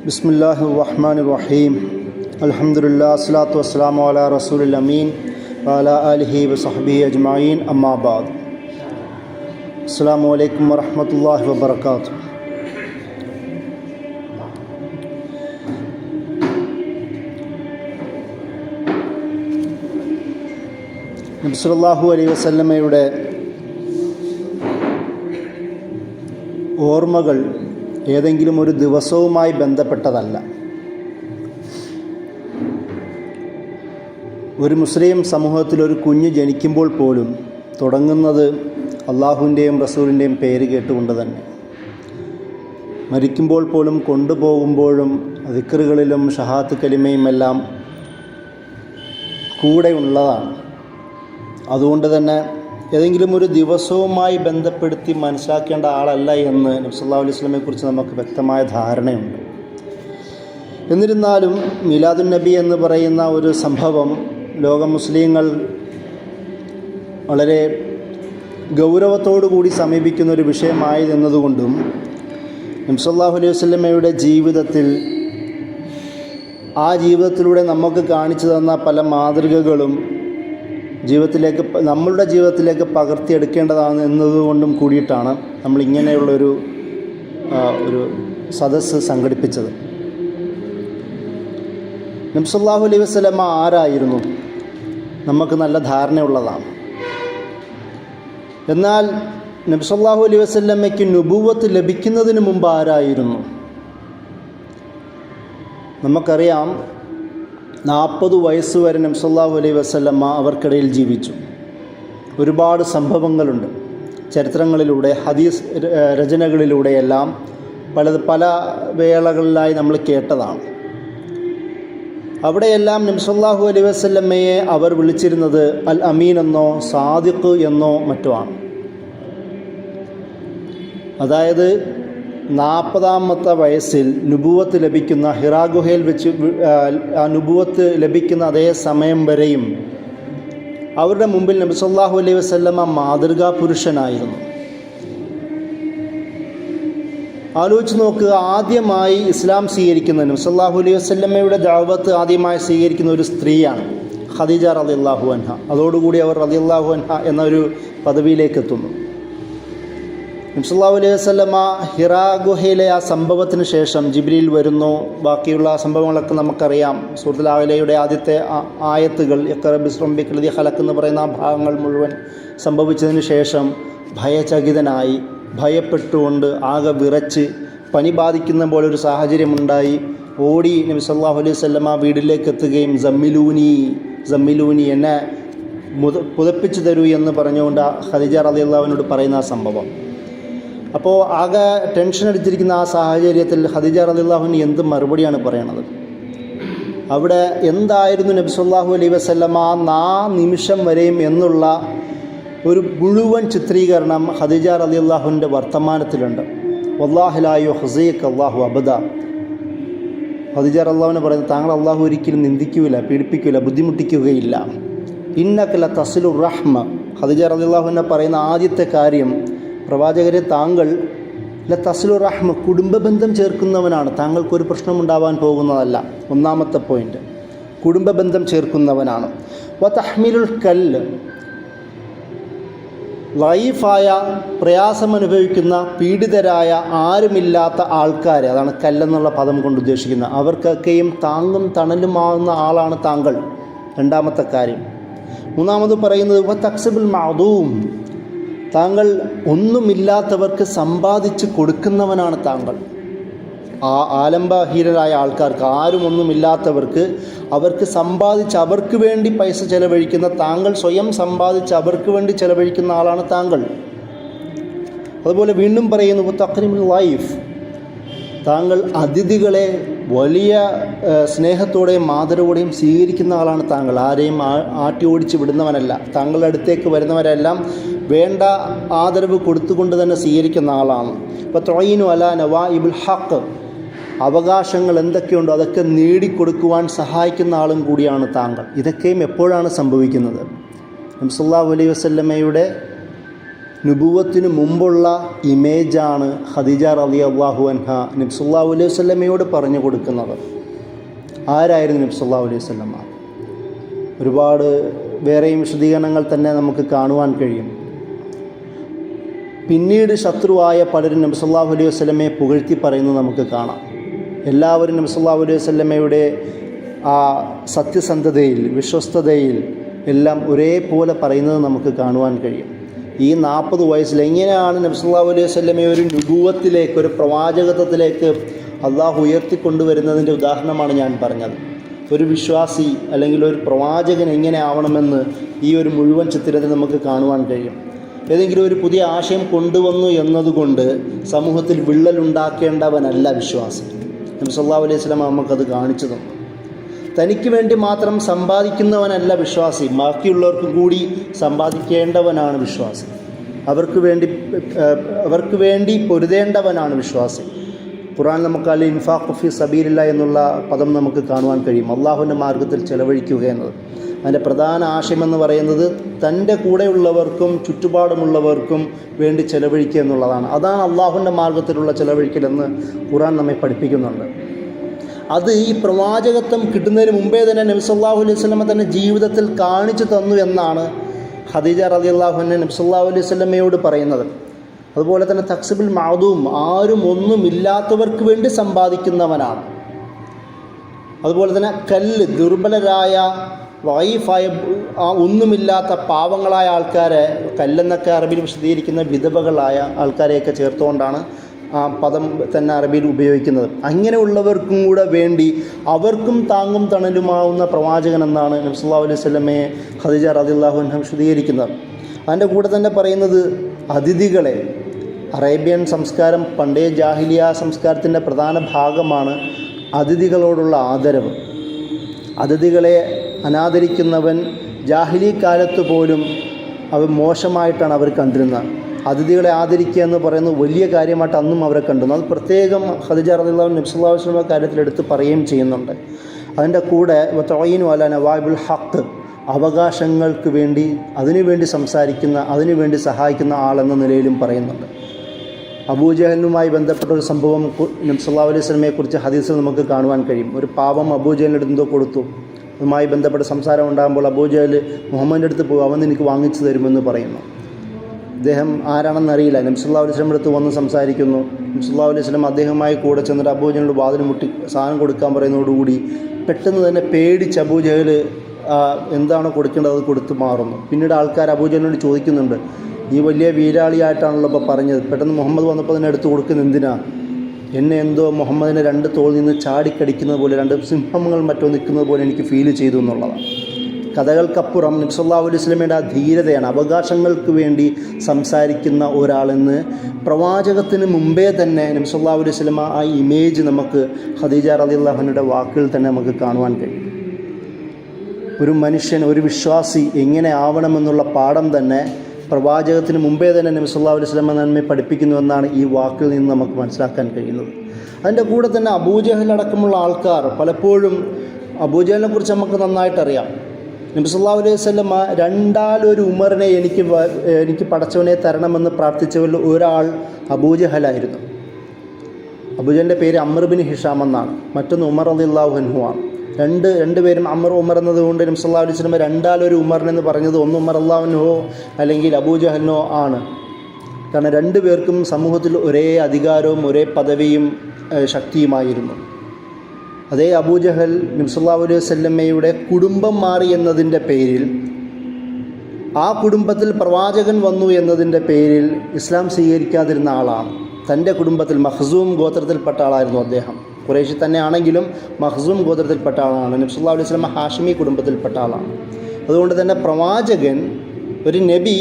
ബിസ്മില്ലാഹിർ റഹ്മാനിർ റഹീം. അൽഹംദുലില്ലാഹി വസ്സലാത്തു വസ്സലാമു അലാ റസൂലിൽ അമീൻ വഅലാ ആലിഹി വസഹ്ബിഹി അജ്മഈൻ. അമ്മാ ബഅദ്. അസ്സലാമു അലൈക്കും വറഹ്മത്തുള്ളാഹി വബറകാതുഹു. നബി സല്ലല്ലാഹു അലൈഹി വസല്ലമയുടെ ഓർമ്മകൾ ഏതെങ്കിലും ഒരു ദിവസവുമായി ബന്ധപ്പെട്ടതല്ല. ഒരു മുസ്ലിം സമൂഹത്തിൽ ഒരു കുഞ്ഞ് ജനിക്കുമ്പോൾ പോലും തുടങ്ങുന്നത് അള്ളാഹുവിൻ്റെയും റസൂലിൻ്റെയും പേര് കേട്ടുകൊണ്ട് തന്നെ. മരിക്കുമ്പോൾ പോലും കൊണ്ടുപോകുമ്പോഴും ദിക്റുകളിലും ഷഹാത്ത് കലിമയും എല്ലാം കൂടെ ഉള്ളതാണ്. അതുകൊണ്ട് തന്നെ ഏതെങ്കിലും ഒരു ദിവസവുമായി ബന്ധപ്പെടുത്തി മനസ്സിലാക്കേണ്ട ആളല്ല എന്ന് നബി സല്ലല്ലാഹു അലൈഹി വസല്ലമയെക്കുറിച്ച് നമുക്ക് വ്യക്തമായ ധാരണയുണ്ട്. എന്നിരുന്നാലും മീലാദുൻ നബി എന്ന് പറയുന്ന ഒരു സംഭവം ലോക മുസ്ലിങ്ങൾ വളരെ ഗൗരവത്തോടു കൂടി സമീപിക്കുന്ന ഒരു വിഷയമായതെന്നതുകൊണ്ടും നബി സല്ലല്ലാഹു അലൈഹി വസല്ലമയുടെ ജീവിതത്തിൽ ആ ജീവിതത്തിലൂടെ നമുക്ക് കാണിച്ചു തന്ന പല മാതൃകകളും നമ്മളുടെ ജീവിതത്തിലേക്ക് പകർത്തിയെടുക്കേണ്ടതാണ് എന്നതുകൊണ്ടും കൂടിയിട്ടാണ് നമ്മൾ ഇങ്ങനെയുള്ളൊരു സദസ്സ് സംഘടിപ്പിച്ചത്. നബി സല്ലല്ലാഹു അലൈഹി വസല്ലമ ആരായിരുന്നു? നമുക്ക് നല്ല ധാരണയുള്ളതാണ്. എന്നാൽ നബി സല്ലല്ലാഹു അലൈഹി വസല്ലമയ്ക്ക് നുബുവത്ത് ലഭിക്കുന്നതിന് മുമ്പ് ആരായിരുന്നു? നമുക്കറിയാം, 40 വയസ്സ് വരെ നബി സല്ലല്ലാഹു അലൈഹി വസല്ലമ അവർക്കിടയിൽ ജീവിച്ചു. ഒരുപാട് സംഭവങ്ങളുണ്ട് ചരിത്രങ്ങളിലൂടെ, ഹദീസ് രചനകളിലൂടെയെല്ലാം പല വേളകളിലായി നമ്മൾ കേട്ടതാണ്. അവിടെയെല്ലാം നബി സല്ലല്ലാഹു അലൈഹി വസല്ലമയെ അവർ വിളിച്ചിരുന്നത് അൽ അമീൻ എന്നോ സാദിഖ് എന്നോ മറ്റോ ആണ്. അതായത് 40-ാമത്തെ വയസ്സിൽ നുബുവത്ത് ലഭിക്കുന്ന, ഹിറാ ഗുഹയിൽ വെച്ച് ആ നുബുവത്ത് ലഭിക്കുന്ന അതേ സമയം വരെയും അവരുടെ മുമ്പിൽ നബി സല്ലല്ലാഹു അലൈഹി വസല്ലമ മാതൃകാ പുരുഷനായിരുന്നു. ആലോചിച്ച് നോക്കുക, ആദ്യമായി ഇസ്ലാം സ്വീകരിക്കുന്ന നബി സല്ലല്ലാഹു അലൈഹി വസല്ലമയുടെ ദഅവത്ത് ആദ്യമായി സ്വീകരിക്കുന്ന ഒരു സ്ത്രീയാണ് ഖദീജ റളിയല്ലാഹു അൻഹ. അതോടുകൂടി അവർ റളിയല്ലാഹു അൻഹ എന്നൊരു പദവിയിലേക്ക് എത്തുന്നു. നബി സല്ലല്ലാഹു അലൈഹി വസല്ലമ ഹിറാ ഗുഹയിലെ ആ സംഭവത്തിന് ശേഷം ജിബ്രീൽ വരുന്നു. ബാക്കിയുള്ള സംഭവങ്ങളൊക്കെ നമുക്കറിയാം. സൂറത്തുൽ അഅലയുടെ ആദ്യത്തെ ആയത്തുകൾ ഇഖ്റ ബിസ്മി റബ്ബിക്കൽ ലദീ ഖലഖ് എന്ന് പറയുന്ന ആ ഭാഗങ്ങൾ മുഴുവൻ സംഭവിച്ചതിന് ശേഷം ഭയചകിതനായി, ഭയപ്പെട്ടുകൊണ്ട്, ആകെ വിറച്ച്, പനി ബാധിക്കുന്ന പോലെ ഒരു സാഹചര്യമുണ്ടായി. ഓടി നബി സല്ലല്ലാഹു അലൈഹി വസല്ലമ വീട്ടിലേക്ക് എത്തുകയും സമ്മിലൂനി എന്നെ പുതപ്പിച്ചു തരൂ എന്ന് പറഞ്ഞുകൊണ്ട് ഖദീജ റളിയല്ലാഹു അൻഹയോട് പറയുന്ന ആ സംഭവം. അപ്പോൾ ആകെ ടെൻഷൻ അടിച്ചിരിക്കുന്ന ആ സാഹചര്യത്തിൽ ഖദീജ റളിയല്ലാഹു അൻഹ എന്ത് മറുപടിയാണ് പറയണത്? അവിടെ എന്തായിരുന്നു നബി സല്ലല്ലാഹു അലൈഹി വസല്ലമ ആ നിമിഷം വരെയും എന്നുള്ള ഒരു മുഴുവൻ ചിത്രീകരണം ഖദീജ റളിയല്ലാഹുവിൻ്റെ വർത്തമാനത്തിലുണ്ട്. വല്ലാഹി ലാ യുഖ്സിക അല്ലാഹു അബദ. ഖദീജ റളിയല്ലാഹു പറയുന്നത്, താങ്കൾ അള്ളാഹു ഒരിക്കലും നിന്ദിക്കുകയില്ല, പീഡിപ്പിക്കുകയില്ല, ബുദ്ധിമുട്ടിക്കുകയില്ല. ഇന്നക ലതസിലുർ റഹ്മ. ഖദീജ റളിയല്ലാഹു പറയുന്ന ആദ്യത്തെ കാര്യം, പ്രവാചകരെ, താങ്കൾ ലതസിലുർ റഹ്മ, കുടുംബബന്ധം ചേർക്കുന്നവനാണ്. താങ്കൾക്കൊരു പ്രശ്നമുണ്ടാവാൻ പോകുന്നതല്ല. ഒന്നാമത്തെ പോയിൻ്റ്, കുടുംബബന്ധം ചേർക്കുന്നവനാണ്. വതഹ്മിലുൽ കല്ല്, ലൈഫായ, പ്രയാസമനുഭവിക്കുന്ന, പീഡിതരായ, ആരുമില്ലാത്ത ആൾക്കാരെ, അതാണ് കല്ലെന്നുള്ള പദം കൊണ്ട് ഉദ്ദേശിക്കുന്നത്, അവർക്കൊക്കെയും താങ്ങും തണലുമാകുന്ന ആളാണ് താങ്കൾ. രണ്ടാമത്തെ കാര്യം. മൂന്നാമത് പറയുന്നത് വതക്സിബുൽ മഅദൂം, താങ്കൾ ഒന്നുമില്ലാത്തവർക്ക് സമ്പാദിച്ച് കൊടുക്കുന്നവനാണ് താങ്കൾ. ആ ആലംബഹീനരായ ആൾക്കാർക്ക്, ആരും ഒന്നുമില്ലാത്തവർക്ക് അവർക്ക് സമ്പാദിച്ച് അവർക്ക് വേണ്ടി പൈസ ചെലവഴിക്കുന്ന താങ്കൾ, സ്വയം സമ്പാദിച്ച് അവർക്ക് വേണ്ടി ചെലവഴിക്കുന്ന ആളാണ് താങ്കൾ. അതുപോലെ വീണ്ടും പറയുന്നു തഖ്രീമുൽ ലൈഫ്, താങ്കൾ അതിഥികളെ വലിയ സ്നേഹത്തോടെയും ആദരവോടെയും സ്വീകരിക്കുന്ന ആളാണ് താങ്കൾ. ആരെയും ആട്ടി ഓടിച്ച് വിടുന്നവനല്ല. താങ്കളുടെ അടുത്തേക്ക് വരുന്നവരെല്ലാം വേണ്ട ആദരവ് കൊടുത്തുകൊണ്ട് തന്നെ സ്വീകരിക്കുന്ന ആളാണ്. ഇപ്പോൾ തൊയ്നു അല നവാഇബുൽ ഹഖ്, അവകാശങ്ങൾ എന്തൊക്കെയുണ്ടോ അതൊക്കെ നേടിക്കൊടുക്കുവാൻ സഹായിക്കുന്ന ആളും കൂടിയാണ് താങ്കൾ. ഇതൊക്കെയും എപ്പോഴാണ് സംഭവിക്കുന്നത്? നബി സല്ലല്ലാഹു അലൈഹി വസല്ലമയുടെ നുബുവത്തിന് മുമ്പുള്ള ഇമേജാണ് ഖദീജ റളിയല്ലാഹു അൻഹ നബി സല്ലല്ലാഹു അലൈഹി വസല്ലമയോട് പറഞ്ഞു കൊടുക്കുന്നത്. ആരായിരുന്നു നബി സല്ലല്ലാഹു അലൈഹി വസല്ലമ? ഒരുപാട് വേറെയും വിശദീകരണങ്ങൾ തന്നെ നമുക്ക് കാണുവാൻ കഴിയും. പിന്നീട് ശത്രുവായ പലരും നബി സല്ലല്ലാഹു അലൈഹി വസല്ലമയെ പുകഴ്ത്തി പറയുന്നത് നമുക്ക് കാണാം. എല്ലാവരും നബി സല്ലല്ലാഹു അലൈഹി വസല്ലമയുടെ ആ സത്യസന്ധതയിൽ, വിശ്വസ്തതയിൽ എല്ലാം ഒരേപോലെ പറയുന്നത് നമുക്ക് കാണുവാൻ കഴിയും. ഈ 40 വയസ്സിൽ എങ്ങനെയാണ് നബി സല്ലല്ലാഹു അലൈഹി വസല്ലമയെ ഒരു നുബുവത്തിലേക്ക്, ഒരു പ്രവാചകത്വത്തിലേക്ക് അള്ളാഹു ഉയർത്തിക്കൊണ്ടുവരുന്നതിൻ്റെ ഉദാഹരണമാണ് ഞാൻ പറഞ്ഞത്. ഒരു വിശ്വാസി അല്ലെങ്കിൽ ഒരു പ്രവാചകൻ എങ്ങനെ ആവണമെന്ന് ഈ ഒരു മുഴുവൻ ചിത്രത്തിൽ നമുക്ക് കാണുവാൻ കഴിയും. ഏതെങ്കിലും ഒരു പുതിയ ആശയം കൊണ്ടുവന്നു എന്നതുകൊണ്ട് സമൂഹത്തിൽ വിള്ളലുണ്ടാക്കേണ്ടവനല്ല വിശ്വാസി. നബി സല്ലല്ലാഹു അലൈഹി വസല്ലം നമുക്കത് കാണിച്ചു തന്നു. തനിക്ക് വേണ്ടി മാത്രം സമ്പാദിക്കുന്നവനല്ല വിശ്വാസി, ബാക്കിയുള്ളവർക്ക് കൂടി സമ്പാദിക്കേണ്ടവനാണ് വിശ്വാസി. അവർക്ക് വേണ്ടി പൊരുതേണ്ടവനാണ് വിശ്വാസി. ഖുർആൻ നമുക്ക് അൽ ഇൻഫാഖു ഫി സബീലില്ലാഹ് എന്നുള്ള പദം നമുക്ക് കാണുവാൻ കഴിയും. അള്ളാഹുവിൻ്റെ മാർഗ്ഗത്തിൽ ചെലവഴിക്കുക എന്നത്. അതിൻ്റെ പ്രധാന ആശയമെന്ന് പറയുന്നത് തൻ്റെ കൂടെയുള്ളവർക്കും ചുറ്റുപാടുമുള്ളവർക്കും വേണ്ടി ചെലവഴിക്കുക എന്നുള്ളതാണ്. അതാണ് അള്ളാഹുവിൻ്റെ മാർഗ്ഗത്തിലുള്ള ചെലവഴിക്കലെന്ന് ഖുർആൻ നമ്മെ പഠിപ്പിക്കുന്നുണ്ട്. അത് ഈ പ്രവാചകത്വം കിട്ടുന്നതിന് മുമ്പേ തന്നെ നബി സല്ലല്ലാഹു അലൈഹി വസല്ലമ തന്നെ ജീവിതത്തിൽ കാണിച്ചു തന്നു എന്നാണ് ഖദീജ റളിയല്ലാഹു അൻഹ നബി സല്ലല്ലാഹു അലൈഹി വസല്ലമയോട് പറയുന്നത്. അതുപോലെ തന്നെ തക്സിബുൽ മഅദൂം, ആരും ഒന്നുമില്ലാത്തവർക്ക് വേണ്ടി സമ്പാദിക്കുന്നവനാണ്. അതുപോലെ തന്നെ കല്ല്, ദുർബലരായ വൈഫായ ഒന്നുമില്ലാത്ത പാവങ്ങളായ ആൾക്കാരെ, കല്ലെന്നൊക്കെ അറബിയിൽ വിശദീകരിക്കുന്ന വിധവകളായ ആൾക്കാരെയൊക്കെ ചേർത്തുകൊണ്ടാണ് ആ പദം തന്നെ അറബിയിൽ ഉപയോഗിക്കുന്നത്. അങ്ങനെയുള്ളവർക്കും കൂടെ വേണ്ടി അവർക്കും താങ്ങും തണലുമാവുന്ന പ്രവാചകൻ എന്നാണ് നബി സല്ലല്ലാഹു അലൈഹി വസല്ലമയെ ഖദീജ റളിയല്ലാഹു അൻഹ വിശദീകരിക്കുന്നത്. അതിൻ്റെ കൂടെ തന്നെ പറയുന്നത് അതിഥികളെ, അറേബ്യൻ സംസ്കാരം, പണ്ടേ ജാഹിലിയ സംസ്കാരത്തിൻ്റെ പ്രധാന ഭാഗമാണ് അതിഥികളോടുള്ള ആദരവ്. അതിഥികളെ അനാദരിക്കുന്നവൻ ജാഹിലി കാലത്ത് പോലും അവർ മോശമായിട്ടാണ് അവർ കണ്ടിരുന്നത്. അതിഥികളെ ആദരിക്കുക എന്ന് പറയുന്നത് വലിയ കാര്യമായിട്ട് അന്നും അവരെ കണ്ടിരുന്നു. അത് പ്രത്യേകം ഖദീജ റളിയല്ലാഹു അൻഹ നബി സല്ലല്ലാഹു അലൈഹി വസല്ലം കാര്യത്തിൽ എടുത്ത് പറയുകയും ചെയ്യുന്നുണ്ട്. അതിൻ്റെ കൂടെ വതഈനു അലാ നവായിബുൽ ഹഖ്, അവകാശങ്ങൾക്ക് വേണ്ടി, അതിനുവേണ്ടി സംസാരിക്കുന്ന, അതിനുവേണ്ടി സഹായിക്കുന്ന ആളെന്ന നിലയിലും പറയുന്നുണ്ട്. അബൂജഹലുമായി ബന്ധപ്പെട്ട ഒരു സംഭവം നബി സല്ലല്ലാഹു അലൈഹി വസല്ലമയെക്കുറിച്ച് ഹദീസിൽ നമുക്ക് കാണുവാൻ കഴിയും. ഒരു പാവം അബൂജഹലിൻ്റെ എന്തോ കൊടുത്തു. അതുമായി ബന്ധപ്പെട്ട സംസാരം ഉണ്ടാകുമ്പോൾ അബൂജഹൽ മുഹമ്മദിൻ്റെ അടുത്ത് പോകും, അവൻ എനിക്ക് വാങ്ങിച്ചു തരുമെന്ന് പറയുന്നു. അദ്ദേഹം ആരാണെന്നറിയില്ല. നബി സല്ലല്ലാഹു അലൈഹി വസല്ലം അടുത്ത് വന്ന് സംസാരിക്കുന്നു. നബി സല്ലല്ലാഹു അലൈഹി വസല്ലം അദ്ദേഹവുമായി കൂടെ ചെന്നിട്ട് അബൂജഹലിനോട് വാതിൽ മുട്ടി സാധനം കൊടുക്കാൻ പറയുന്നതോടുകൂടി പെട്ടെന്ന് തന്നെ പേടിച്ച് അബൂജഹൽ എന്താണോ കൊടുക്കേണ്ടത് അത് കൊടുത്തു മാറുന്നു. പിന്നീട് ആൾക്കാർ അബൂജഹലിനോട് ചോദിക്കുന്നുണ്ട്, ഈ വലിയ വീരാളിയായിട്ടാണല്ലോ ഇപ്പോൾ പറഞ്ഞത്, പെട്ടെന്ന് മുഹമ്മദ് വന്നപ്പോൾ അതിനെ എടുത്ത് കൊടുക്കുന്നത് എന്തിനാ? എന്നെ എന്തോ മുഹമ്മദിനെ 2 തോളിൽ നിന്ന് ചാടിക്കടിക്കുന്നത് പോലെ, 2 സിംഹങ്ങൾ മറ്റോ നിൽക്കുന്നത് പോലെ എനിക്ക് ഫീൽ ചെയ്തു എന്നുള്ളതാണ്. കഥകൾക്കപ്പുറം നബി സല്ലല്ലാഹു അലൈഹി വസല്ലമയുടെ ആ ധീരതയാണ്. അവകാശങ്ങൾക്ക് വേണ്ടി സംസാരിക്കുന്ന ഒരാളെന്ന് പ്രവാചകത്തിന് മുമ്പേ തന്നെ നബി സല്ലല്ലാഹു അലൈഹി വസല്ലമ ആ ഇമേജ് നമുക്ക് ഖദീജ റളിയല്ലാഹു അൻഹയുടെ വാക്കുകളിൽ തന്നെ നമുക്ക് കാണുവാൻ കഴിയും. ഒരു മനുഷ്യൻ, ഒരു വിശ്വാസി എങ്ങനെ ആവണമെന്നുള്ള പാഠം തന്നെ പ്രവാചകത്തിന് മുമ്പേ തന്നെ നബി സല്ലല്ലാഹു അലൈഹി വസല്ലമ നമ്മെ പഠിപ്പിക്കുന്നുവെന്നാണ് ഈ വാക്കിൽ നിന്ന് നമുക്ക് മനസ്സിലാക്കാൻ കഴിയുന്നത്. അതിൻ്റെ കൂടെ തന്നെ അബൂജഹൽ അടക്കമുള്ള ആൾക്കാർ പലപ്പോഴും, അബൂജഹലിനെ കുറിച്ച് നമുക്ക് നന്നായിട്ടറിയാം. നബി സല്ലല്ലാഹു അലൈഹി വസല്ലമ 2 ഉമറിനെ എനിക്ക് പടച്ചവനെ തരണമെന്ന് പ്രാർത്ഥിച്ചവരിൽ ഒരാൾ അബൂജഹലായിരുന്നു. അബൂജഹലിൻ്റെ പേര് അംർ ബിൻ ഹിഷാം എന്നാണ്, മറ്റൊന്ന് ഉമർ റളിയല്ലാഹു അൻഹു ആണ്. രണ്ടുപേരും ഉമർ എന്നതുകൊണ്ട് നബി സല്ലല്ലാഹു അലൈഹി വസല്ലമ 2 ഉമറിനെന്ന് പറഞ്ഞത് ഒന്ന് ഉമർ റളിയല്ലാഹു അൻഹു അല്ലെങ്കിൽ അബൂജഹലിനോ ആണ്. കാരണം 2 പേർക്കും സമൂഹത്തിൽ ഒരേ അധികാരവും ഒരേ പദവിയും ശക്തിയുമായിരുന്നു. അതേ അബൂജഹൽ നബി സല്ലല്ലാഹു അലൈഹി വസല്ലമയുടെ കുടുംബം മാറി എന്നതിൻ്റെ പേരിൽ, ആ കുടുംബത്തിൽ പ്രവാചകൻ വന്നു എന്നതിൻ്റെ പേരിൽ ഇസ്ലാം സ്വീകരിക്കാതിരുന്ന ആളാണ്. തൻ്റെ കുടുംബത്തിൽ മഖ്സൂം ഗോത്രത്തിൽപ്പെട്ട ആളായിരുന്നു അദ്ദേഹം. ഖുറൈശി തന്നെ ആണെങ്കിലും മഖ്സൂം ഗോത്രത്തിൽപ്പെട്ട ആളാണ്. നബി സല്ലല്ലാഹു അലൈഹി വസല്ലമ ഹാഷിമി കുടുംബത്തിൽപ്പെട്ട ആളാണ്. അതുകൊണ്ട് തന്നെ പ്രവാചകൻ, ഒരു നബി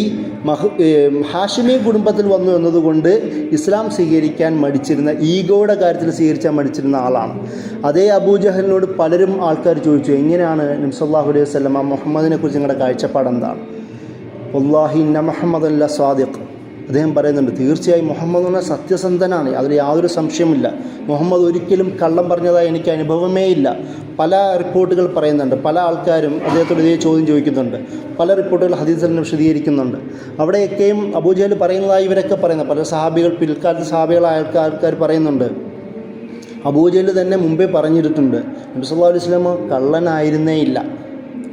ഹാഷിമി കുടുംബത്തിൽ വന്നു എന്നതുകൊണ്ട് ഇസ്ലാം സ്വീകരിക്കാൻ മടിച്ചിരുന്ന, ഈഗോയുടെ കാര്യത്തിൽ സ്വീകരിക്കാൻ മടിച്ചിരുന്ന ആളാണ്. അതേ അബൂജഹലിനോട് പലരും ആൾക്കാർ ചോദിച്ചു, എങ്ങനെയാണ് നബി സല്ലല്ലാഹു അലൈഹി വസല്ലമ മുഹമ്മദിനെ കുറിച്ച് നിങ്ങളുടെ കാഴ്ചപ്പാട് എന്താണ്? വല്ലാഹി ഇന്ന മുഹമ്മദൻ ലസ്വാദിഖ്, അദ്ദേഹം പറയുന്നുണ്ട്, തീർച്ചയായും മുഹമ്മദ് എന്ന സത്യസന്ധനാണ്, അതിൽ യാതൊരു സംശയമില്ല. മുഹമ്മദ് ഒരിക്കലും കള്ളം പറഞ്ഞതായി എനിക്ക് അനുഭവമേ ഇല്ല. പല റിപ്പോർട്ടുകൾ പറയുന്നുണ്ട്, പല ആൾക്കാരും അദ്ദേഹത്തോട് ഇതേ ചോദ്യം ചോദിക്കുന്നുണ്ട്, പല റിപ്പോർട്ടുകൾ ഹദീസിൽ വിശദീകരിക്കുന്നുണ്ട്. അവിടെയൊക്കെയും അബൂജഹൽ പറയുന്നതായി ഇവരൊക്കെ പറയുന്നത്, പല സഹാബികൾ, പിൽക്കാലത്ത് സഹാബികളായ ആൾക്കാർ പറയുന്നുണ്ട്, അബൂജഹൽ തന്നെ മുമ്പേ പറഞ്ഞിട്ടുണ്ട് നബി സല്ലല്ലാഹു അലൈഹി വസല്ലം കള്ളനായിരുന്നേ ഇല്ല,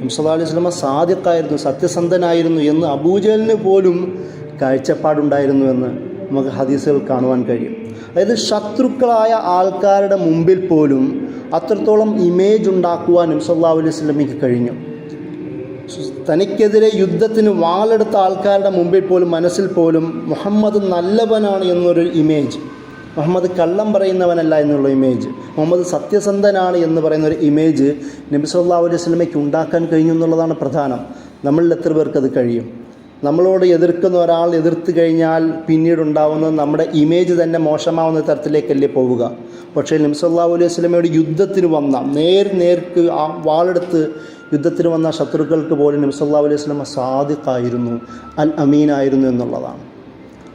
നബി സല്ലല്ലാഹു അലൈഹി വസല്ലം സാദിഖായിരുന്നു, സത്യസന്ധനായിരുന്നു എന്ന് അബൂജഹലിന് പോലും കാഴ്ചപ്പാടുണ്ടായിരുന്നു എന്ന് നമുക്ക് ഹദീസുകൾ കാണുവാൻ കഴിയും. അതായത് ശത്രുക്കളായ ആൾക്കാരുടെ മുമ്പിൽ പോലും അത്രത്തോളം ഇമേജ് ഉണ്ടാക്കുവാൻ നബി സല്ലല്ലാഹു അലൈഹി വസല്ലമയ്ക്ക് കഴിഞ്ഞു. തനിക്കെതിരെ യുദ്ധത്തിന് വാളെടുത്ത ആൾക്കാരുടെ മുമ്പിൽ പോലും, മനസ്സിൽ പോലും മുഹമ്മദ് നല്ലവനാണ് എന്നൊരു ഇമേജ്, മുഹമ്മദ് കള്ളം പറയുന്നവനല്ല എന്നുള്ള ഇമേജ്, മുഹമ്മദ് സത്യസന്ധനാണ് എന്ന് പറയുന്ന ഒരു ഇമേജ് നബി സല്ലല്ലാഹു അലൈഹി വസല്ലമയ്ക്ക് ഉണ്ടാക്കാൻ കഴിഞ്ഞു എന്നുള്ളതാണ് പ്രധാനം. നമ്മളിൽ എത്ര പേർക്ക് അത് കഴിയും? നമ്മളോട് എതിർക്കുന്ന ഒരാൾ എതിർത്ത് കഴിഞ്ഞാൽ പിന്നീടുണ്ടാവുന്നത് നമ്മുടെ ഇമേജ് തന്നെ മോശമാവുന്ന തരത്തിലേക്കല്ലേ പോവുക. പക്ഷേ നബി സല്ലല്ലാഹു അലൈഹി വസല്ലമയുടെ യുദ്ധത്തിന് വന്ന നേർക്ക് ആ വാളെടുത്ത് യുദ്ധത്തിന് വന്ന ശത്രുക്കൾക്ക് പോലും നബി സല്ലല്ലാഹു അലൈഹി വസല്ലമ സാദിഖായിരുന്നു, അൽ അമീനായിരുന്നു എന്നുള്ളതാണ്.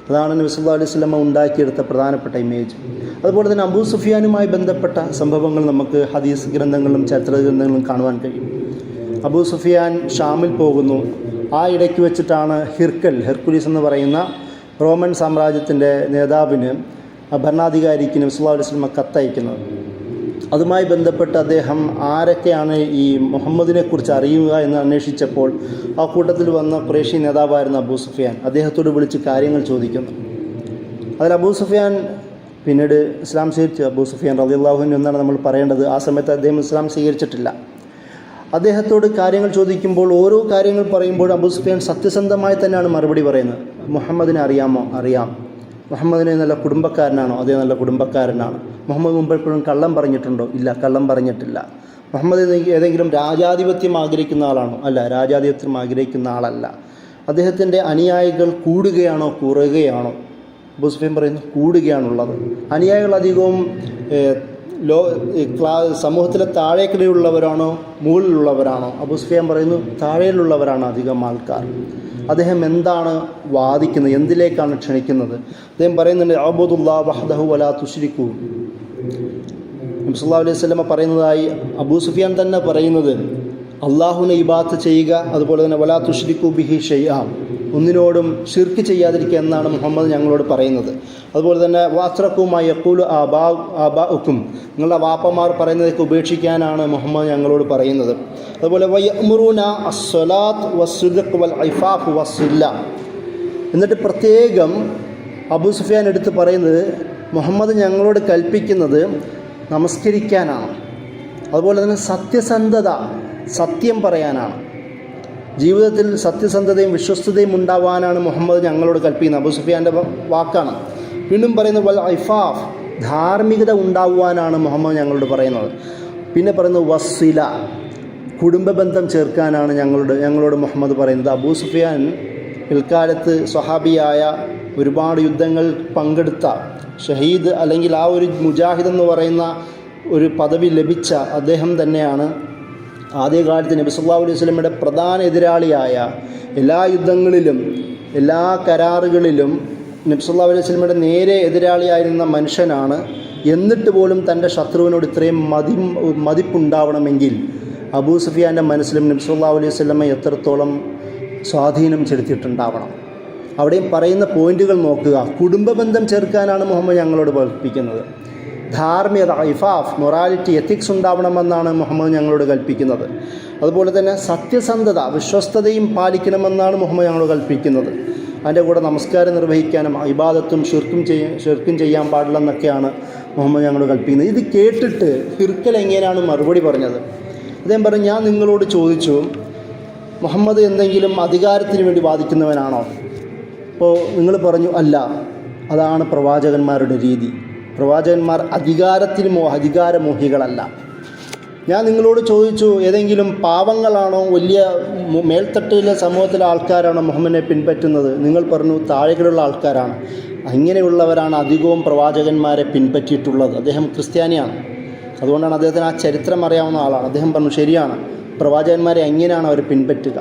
അതാണ് നബി സല്ലല്ലാഹു അലൈഹി വസല്ലമ ഉണ്ടാക്കിയെടുത്ത പ്രധാനപ്പെട്ട ഇമേജ്. അതുപോലെ തന്നെ അബൂ സുഫിയാനുമായി ബന്ധപ്പെട്ട സംഭവങ്ങൾ നമുക്ക് ഹദീസ് ഗ്രന്ഥങ്ങളിലും ചരിത്ര ഗ്രന്ഥങ്ങളിലും കാണുവാൻ കഴിയും. അബൂ സുഫിയാൻ ഷാമിൽ പോകുന്നു. ആ ഇടയ്ക്ക് വെച്ചിട്ടാണ് ഹെർക്കുലീസ് എന്ന് പറയുന്ന റോമൻ സാമ്രാജ്യത്തിൻ്റെ നേതാവിന്, ഭരണാധികാരിക്ക് നബി സല്ലല്ലാഹു അലൈഹി വസല്ലമ കത്തയക്കുന്നത്. അതുമായി ബന്ധപ്പെട്ട് അദ്ദേഹം ആരൊക്കെയാണ് ഈ മുഹമ്മദിനെക്കുറിച്ച് അറിയുക എന്ന് അന്വേഷിച്ചപ്പോൾ ആ കൂട്ടത്തിൽ വന്ന ഖുറൈശി നേതാവായിരുന്ന അബൂ സുഫിയാൻ അദ്ദേഹത്തോട് വിളിച്ച് കാര്യങ്ങൾ ചോദിക്കുന്നു. അതിൽ അബൂ സുഫിയാൻ പിന്നീട് ഇസ്ലാം സ്വീകരിച്ചു. അബൂ സുഫിയാൻ റളിയല്ലാഹു അൻഹു എന്നാണ് നമ്മൾ പറയേണ്ടത്. ആ സമയത്ത് അദ്ദേഹം ഇസ്ലാം സ്വീകരിച്ചിട്ടില്ല. അദ്ദേഹത്തോട് കാര്യങ്ങൾ ചോദിക്കുമ്പോൾ ഓരോ കാര്യങ്ങൾ പറയുമ്പോൾ അബൂ സുഫിയാൻ സത്യസന്ധമായി തന്നെയാണ് മറുപടി പറയുന്നത്. മുഹമ്മദിനെ അറിയാമോ? അറിയാം. മുഹമ്മദിനെ നല്ല കുടുംബക്കാരനാണോ? അതേ, നല്ല കുടുംബക്കാരനാണ്. മുഹമ്മദ് മുമ്പ് എപ്പോഴും കള്ളം പറഞ്ഞിട്ടുണ്ടോ? ഇല്ല, കള്ളം പറഞ്ഞിട്ടില്ല. മുഹമ്മദ് ഏതെങ്കിലും രാജാധിപത്യം ആഗ്രഹിക്കുന്ന ആളാണോ? അല്ല, രാജാധിപത്യം ആഗ്രഹിക്കുന്ന ആളല്ല. അദ്ദേഹത്തിൻ്റെ അനുയായികൾ കൂടുകയാണോ കുറയുകയാണോ? അബൂ സുഫിയാൻ പറയുന്നു കൂടുകയാണുള്ളത്. അനുയായികൾ അധികവും സമൂഹത്തിലെ താഴേക്കിടയിലുള്ളവരാണോ മുകളിലുള്ളവരാണോ? അബൂ സുഫിയാൻ പറയുന്നു താഴെയിലുള്ളവരാണ് അധികം ആൾക്കാർ. അദ്ദേഹം എന്താണ് വാദിക്കുന്നത്, എന്തിലേക്കാണ് ക്ഷണിക്കുന്നത്? അദ്ദേഹം പറയുന്നുണ്ട്, അഅ്ബുദുല്ലാഹ വഹ്ദഹു വലാ തുശ്രികൂ. നബി സല്ലല്ലാഹു അലൈഹി വസല്ലമ പറയുന്നതായി അബൂ സുഫിയാൻ തന്നെ പറയുന്നത്, അള്ളാഹുവിനെ ഇബാദത്ത് ചെയ്യുക, അതുപോലെ തന്നെ വലാ തുശ്രികൂ ബിഹി ഷൈഅ, ഒന്നിനോടും ശിർക്ക് ചെയ്യാതിരിക്കുക എന്നാണ് മുഹമ്മദ് ഞങ്ങളോട് പറയുന്നത്. അതുപോലെ തന്നെ വഅത്റകൂ മാ യഖൂലു ആബാഉക്കും, നിങ്ങളുടെ വാപ്പമാർ പറയുന്നതൊക്കെ ഉപേക്ഷിക്കാനാണ് മുഹമ്മദ് ഞങ്ങളോട് പറയുന്നത്. അതുപോലെ വയഅ്മുറൂന അസ്സലാത്ത് വസ്സുദ്ഖ് വൽ ഇഫാഫ് വസ്സില്ല. എന്നിട്ട് പ്രത്യേകം അബൂ സുഫിയാൻ എടുത്ത് പറയുന്നത് മുഹമ്മദ് ഞങ്ങളോട് കൽപ്പിക്കുന്നത് നമസ്കരിക്കാനാണ്, അതുപോലെ തന്നെ സത്യസന്ധത, സത്യം പറയാനാണ്, ജീവിതത്തിൽ സത്യസന്ധതയും വിശ്വസ്തതയും ഉണ്ടാവാനാണ് മുഹമ്മദ് ഞങ്ങളോട് കൽപ്പിക്കുന്നത്. അബൂ സുഫിയാൻ്റെ വാക്കാണ്. വീണ്ടും പറയുന്നത് വൽ ഇഫാഫ്, ധാർമ്മികത ഉണ്ടാവാനാണ് മുഹമ്മദ് ഞങ്ങളോട് പറയുന്നത്. പിന്നെ പറയുന്നത് വസ്സില, കുടുംബബന്ധം ചേർക്കാനാണ് ഞങ്ങളോട് മുഹമ്മദ് പറയുന്നത്. അബൂ സുഫിയാൻ പിൽക്കാലത്ത് സ്വഹാബിയായ ഒരുപാട് യുദ്ധങ്ങൾ പങ്കെടുത്ത ഷഹീദ്, അല്ലെങ്കിൽ ആ ഒരു മുജാഹിദ് എന്ന് പറയുന്ന ഒരു പദവി ലഭിച്ച അദ്ദേഹം തന്നെയാണ് ആദ്യകാലത്ത് നബി സല്ലല്ലാഹു അലൈഹി വസല്ലമയുടെ പ്രധാന എതിരാളിയായ എല്ലാ യുദ്ധങ്ങളിലും എല്ലാ കരാറുകളിലും നബി സല്ലല്ലാഹു അലൈഹി വസല്ലമയുടെ നേരെ എതിരാളിയായിരുന്ന മനുഷ്യനാണ്. എന്നിട്ട് പോലും തൻ്റെ ശത്രുവിനോട് ഇത്രയും മതിപ്പുണ്ടാവണമെങ്കിൽ അബൂ സുഫിയാൻ്റെ മനസ്സിലും നബി സല്ലല്ലാഹു അലൈഹി വസല്ലമ എത്രത്തോളം സ്വാധീനം ചെലുത്തിയിട്ടുണ്ടാവണം. അവിടെയും പറയുന്ന പോയിന്റുകൾ നോക്കുക. കുടുംബബന്ധം ചേർക്കാനാണ് മുഹമ്മദ് ഞങ്ങളോട് പഠിപ്പിക്കുന്നത്. ധാർമ്മികത, ഇഫാഫ്, മൊറാലിറ്റി, എത്തിക്സ് ഉണ്ടാവണമെന്നാണ് മുഹമ്മദ് ഞങ്ങളോട് കൽപ്പിക്കുന്നത്. അതുപോലെ തന്നെ സത്യസന്ധത, വിശ്വസ്തതയും പാലിക്കണമെന്നാണ് മുഹമ്മദ് ഞങ്ങളോട് കൽപ്പിക്കുന്നത്. അതിൻ്റെ കൂടെ നമസ്കാരം നിർവഹിക്കാനും ഇബാദത്തും ഷിർക്കും ചെയ്യാൻ പാടില്ലെന്നൊക്കെയാണ് മുഹമ്മദ് ഞങ്ങളോട് കൽപ്പിക്കുന്നത്. ഇത് കേട്ടിട്ട് ഹിർക്കൽ എങ്ങനെയാണ് മറുപടി പറഞ്ഞത്? അദ്ദേഹം പറഞ്ഞു, ഞാൻ നിങ്ങളോട് ചോദിച്ചു, മുഹമ്മദ് എന്തെങ്കിലും അധികാരത്തിന് വേണ്ടി വാദിക്കുന്നവനാണോ? അപ്പോൾ നിങ്ങൾ പറഞ്ഞു അല്ല, അതാണ് പ്രവാചകന്മാരുടെ രീതി. പ്രവാചകന്മാർ അധികാരമോഹികളല്ല. ഞാൻ നിങ്ങളോട് ചോദിച്ചു, ഏതെങ്കിലും പാവങ്ങളാണോ വലിയ മേൽത്തട്ടിലെ സമൂഹത്തിലെ ആൾക്കാരാണോ മുഹമ്മദിനെ പിൻപറ്റുന്നത്? നിങ്ങൾ പറഞ്ഞു താഴെയുള്ള ആൾക്കാരാണ്. അങ്ങനെയുള്ളവരാണ് അധികവും പ്രവാചകന്മാരെ പിൻപറ്റിയിട്ടുള്ളത്. അദ്ദേഹം ക്രിസ്ത്യാനിയാണ്, അതുകൊണ്ടാണ് അദ്ദേഹത്തിന് ആ ചരിത്രം അറിയാവുന്ന ആളാണ്. അദ്ദേഹം പറഞ്ഞു ശരിയാണ്, പ്രവാചകന്മാരെ എങ്ങനെയാണ് അവർ പിൻപറ്റുക?